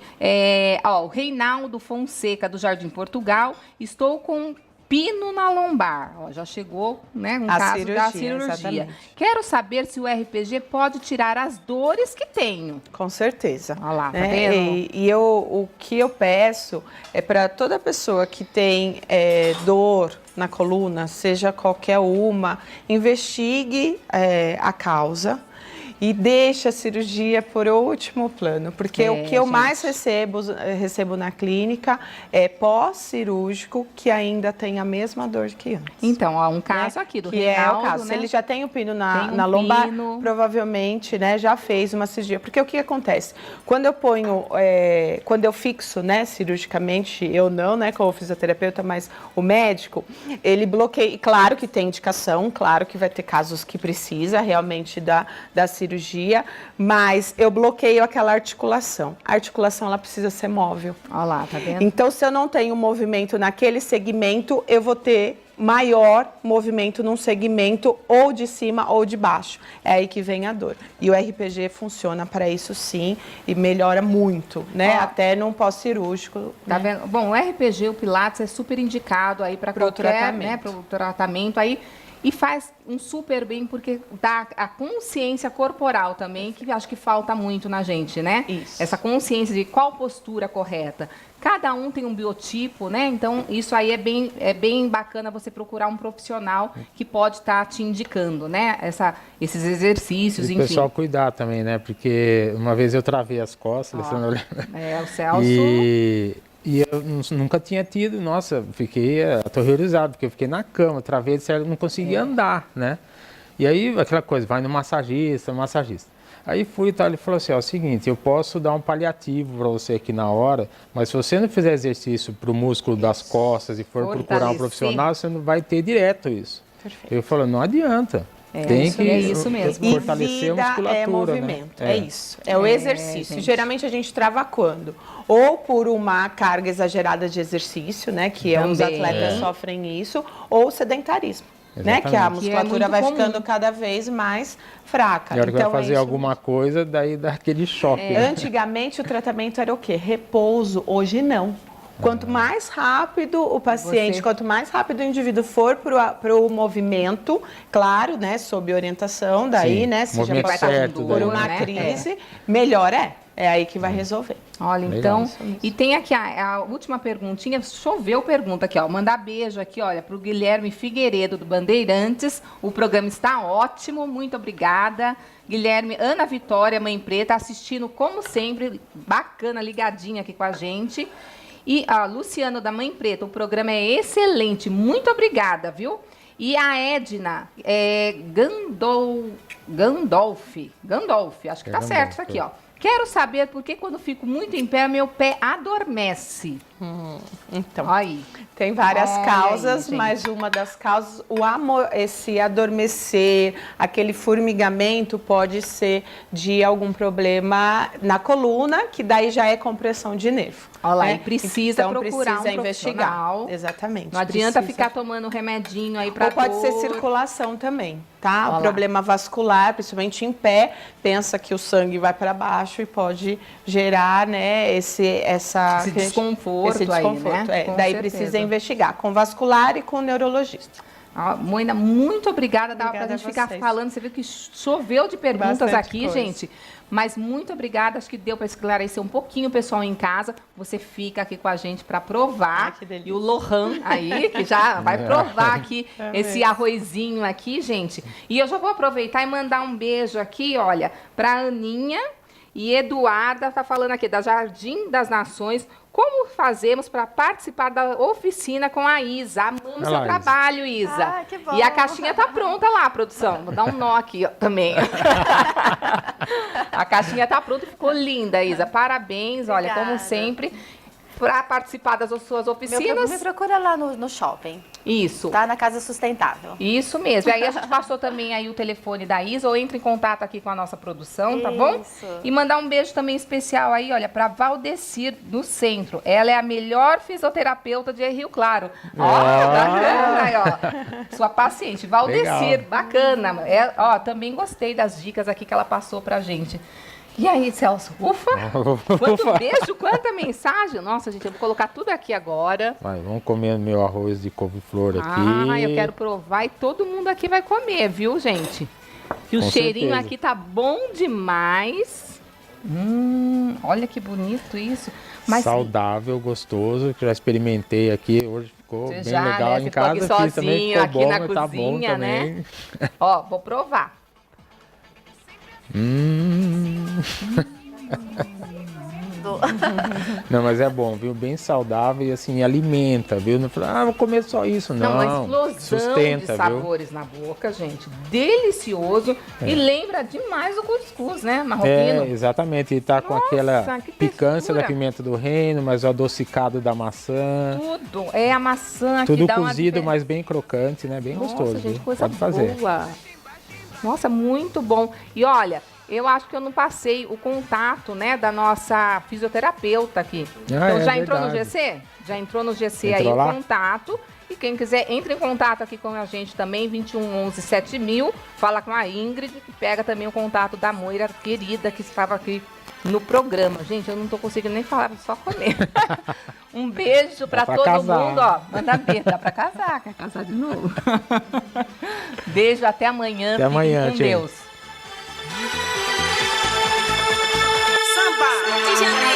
o Reinaldo Fonseca, do Jardim Portugal, estou com pino na lombar. Já chegou, né, um caso da cirurgia. Exatamente. Quero saber se o RPG pode tirar as dores que tenho. Com certeza. Olha lá, tá vendo? E o que eu peço é para toda pessoa que tem dor na coluna, seja qualquer uma, investigue a causa e deixa a cirurgia por último plano, porque o que eu mais recebo na clínica é pós-cirúrgico que ainda tem a mesma dor que antes. Então, um caso aqui do que Reinaldo, é o caso. né? Se ele já tem o pino na lombar, provavelmente, né, já fez uma cirurgia. Porque o que acontece? Quando eu ponho, quando eu fixo, né, cirurgicamente, eu não, né, como fisioterapeuta, mas o médico, ele bloqueia. Claro que tem indicação, claro que vai ter casos que precisa realmente da cirurgia, mas eu bloqueio aquela articulação. A articulação, ela precisa ser móvel. Olha lá, tá vendo? Então, se eu não tenho movimento naquele segmento, eu vou ter maior movimento num segmento ou de cima ou de baixo. É aí que vem a dor. E o RPG funciona para isso sim e melhora muito, né? Até num pós-cirúrgico. Tá vendo? Bom, o RPG, o Pilates é super indicado aí para qualquer, né, pro tratamento aí. E faz um super bem porque dá a consciência corporal também, que acho que falta muito na gente, né? Isso. Essa consciência de qual postura correta. Cada um tem um biotipo, né? Então, isso aí é bem bacana você procurar um profissional que pode estar te indicando, né? Esses exercícios, enfim. E o pessoal cuidar também, né? Porque uma vez eu travei as costas, o Celso... E eu nunca tinha tido, nossa, fiquei aterrorizado, porque eu fiquei na cama, travei, não conseguia andar, né? E aí, aquela coisa, vai no massagista. Aí fui e tal, ele falou assim, o seguinte, eu posso dar um paliativo para você aqui na hora, mas se você não fizer exercício para o músculo das costas e for procurar um profissional, você não vai ter direto isso. Perfeito. Eu falei, não adianta. Tem que isso mesmo. Fortalecer a musculatura. É movimento, né? É isso. É o exercício. Geralmente a gente trava quando? Ou por uma carga exagerada de exercício, né? Que os atletas sofrem isso, ou sedentarismo. Né? Que a musculatura vai ficando cada vez mais fraca. E a hora que vai fazer alguma coisa, daí dá aquele choque. Antigamente o tratamento era o quê? Repouso. Hoje não. Quanto mais rápido o paciente, quanto mais rápido o indivíduo for para o movimento, claro, né, sob orientação daí, Sim, né, se já movimento vai certo por daí, uma né? crise, melhor é. É aí que vai resolver. Olha, Legal. então, e tem aqui a última perguntinha, choveu pergunta aqui, ó, mandar beijo aqui, olha, pro Guilherme Figueiredo do Bandeirantes, o programa está ótimo, muito obrigada. Guilherme, Ana Vitória, Mãe Preta, assistindo como sempre, bacana, ligadinha aqui com a gente. E a Luciano da Mãe Preta, o programa é excelente, muito obrigada, viu? E a Edna Gandolfi, acho que tá certo isso aqui, ó. Quero saber por que quando fico muito em pé, meu pé adormece. Então, Aí. tem várias Olha causas, aí, mas uma das causas, esse adormecer, aquele formigamento pode ser de algum problema na coluna, que daí já é compressão de nervo. Olha lá, né? e precisa Então, procurar precisa um investigar. profissional. Exatamente. Não adianta precisa. ficar tomando remedinho aí pra Ou pode dor. ser circulação também, tá? Olha lá. O problema vascular, principalmente em pé, pensa que o sangue vai para baixo e pode gerar, né, esse desconforto aí, né? Com Daí certeza. precisa investigar com vascular e com neurologista. Moina, muito obrigada. Dava pra Obrigada gente a ficar vocês. falando. Você viu que choveu de perguntas Bastante aqui, coisa. gente. Mas muito obrigada. Acho que deu para esclarecer um pouquinho o pessoal em casa. Você fica aqui com a gente para provar. Ai, que delícia. E o Lohan aí, que já vai provar aqui esse arrozinho aqui, gente. E eu já vou aproveitar e mandar um beijo aqui, olha, para Aninha. E Eduarda está falando aqui da Jardim das Nações. Como fazemos para participar da oficina com a Isa? Amamos seu trabalho, Isa. Ah, que bom. E a caixinha tá pronta lá, produção. Vou dar um nó aqui ó, também. A caixinha tá pronta, ficou linda, Isa. Parabéns, olha, como Obrigada. sempre, para participar das suas oficinas. Me procura lá no shopping. Isso. Tá na Casa Sustentável. Isso mesmo. E aí a gente passou também aí o telefone da Isa, ou entra em contato aqui com a nossa produção, tá bom? Isso. E mandar um beijo também especial aí, olha, pra Valdecir, no centro. Ela é a melhor fisioterapeuta de Rio Claro. Ó, bacana aí, ó. Sua paciente, Valdecir, Legal. bacana. Ó, também gostei das dicas aqui que ela passou pra gente. E aí, Celso? Ufa! Quanto beijo, quanta mensagem. Nossa, gente, eu vou colocar tudo aqui agora. Vai, vamos comer meu arroz de couve-flor aqui. Ah, eu quero provar e todo mundo aqui vai comer, viu, gente? E o Com cheirinho certeza. aqui tá bom demais. Olha que bonito isso. Mas Saudável, gostoso, que já experimentei aqui. Hoje ficou Você bem já, legal né? em Você casa. ficou aqui Aqui também sozinho, ficou aqui bom, na mas tá bom cozinha, também. né? Ó, vou provar. Não, mas é bom, viu? Bem saudável e assim, alimenta, viu? Não fala, vou comer só isso. Não, Uma explosão sustenta, de sabores na boca, gente. Delicioso. E lembra demais o cuscuz, né? viu? Marroquino. É, exatamente. E tá com Nossa, aquela que picância textura. da pimenta do reino, mas o adocicado da maçã. Tudo. É a maçã que Tudo dá uma cozido, diferença. mas bem crocante, né? Bem Nossa, gostoso. gente, viu? coisa Pode fazer. boa. Nossa, muito bom. E olha, eu acho que eu não passei o contato, né, da nossa fisioterapeuta aqui. Então, é já entrou no verdade. GC? Já entrou no GC Entrou aí lá? o contato. E quem quiser, entre em contato aqui com a gente também, 2111 7000. Fala com a Ingrid e pega também o contato da Moira querida que estava aqui no programa. Gente, eu não tô conseguindo nem falar, vou só comer. Um beijo pra pra todo casar. mundo, ó. Manda beijo, dá pra casar, quer casar de novo. Beijo, até amanhã. Até Fiquem amanhã, com gente. Deus. Samba de Janeiro.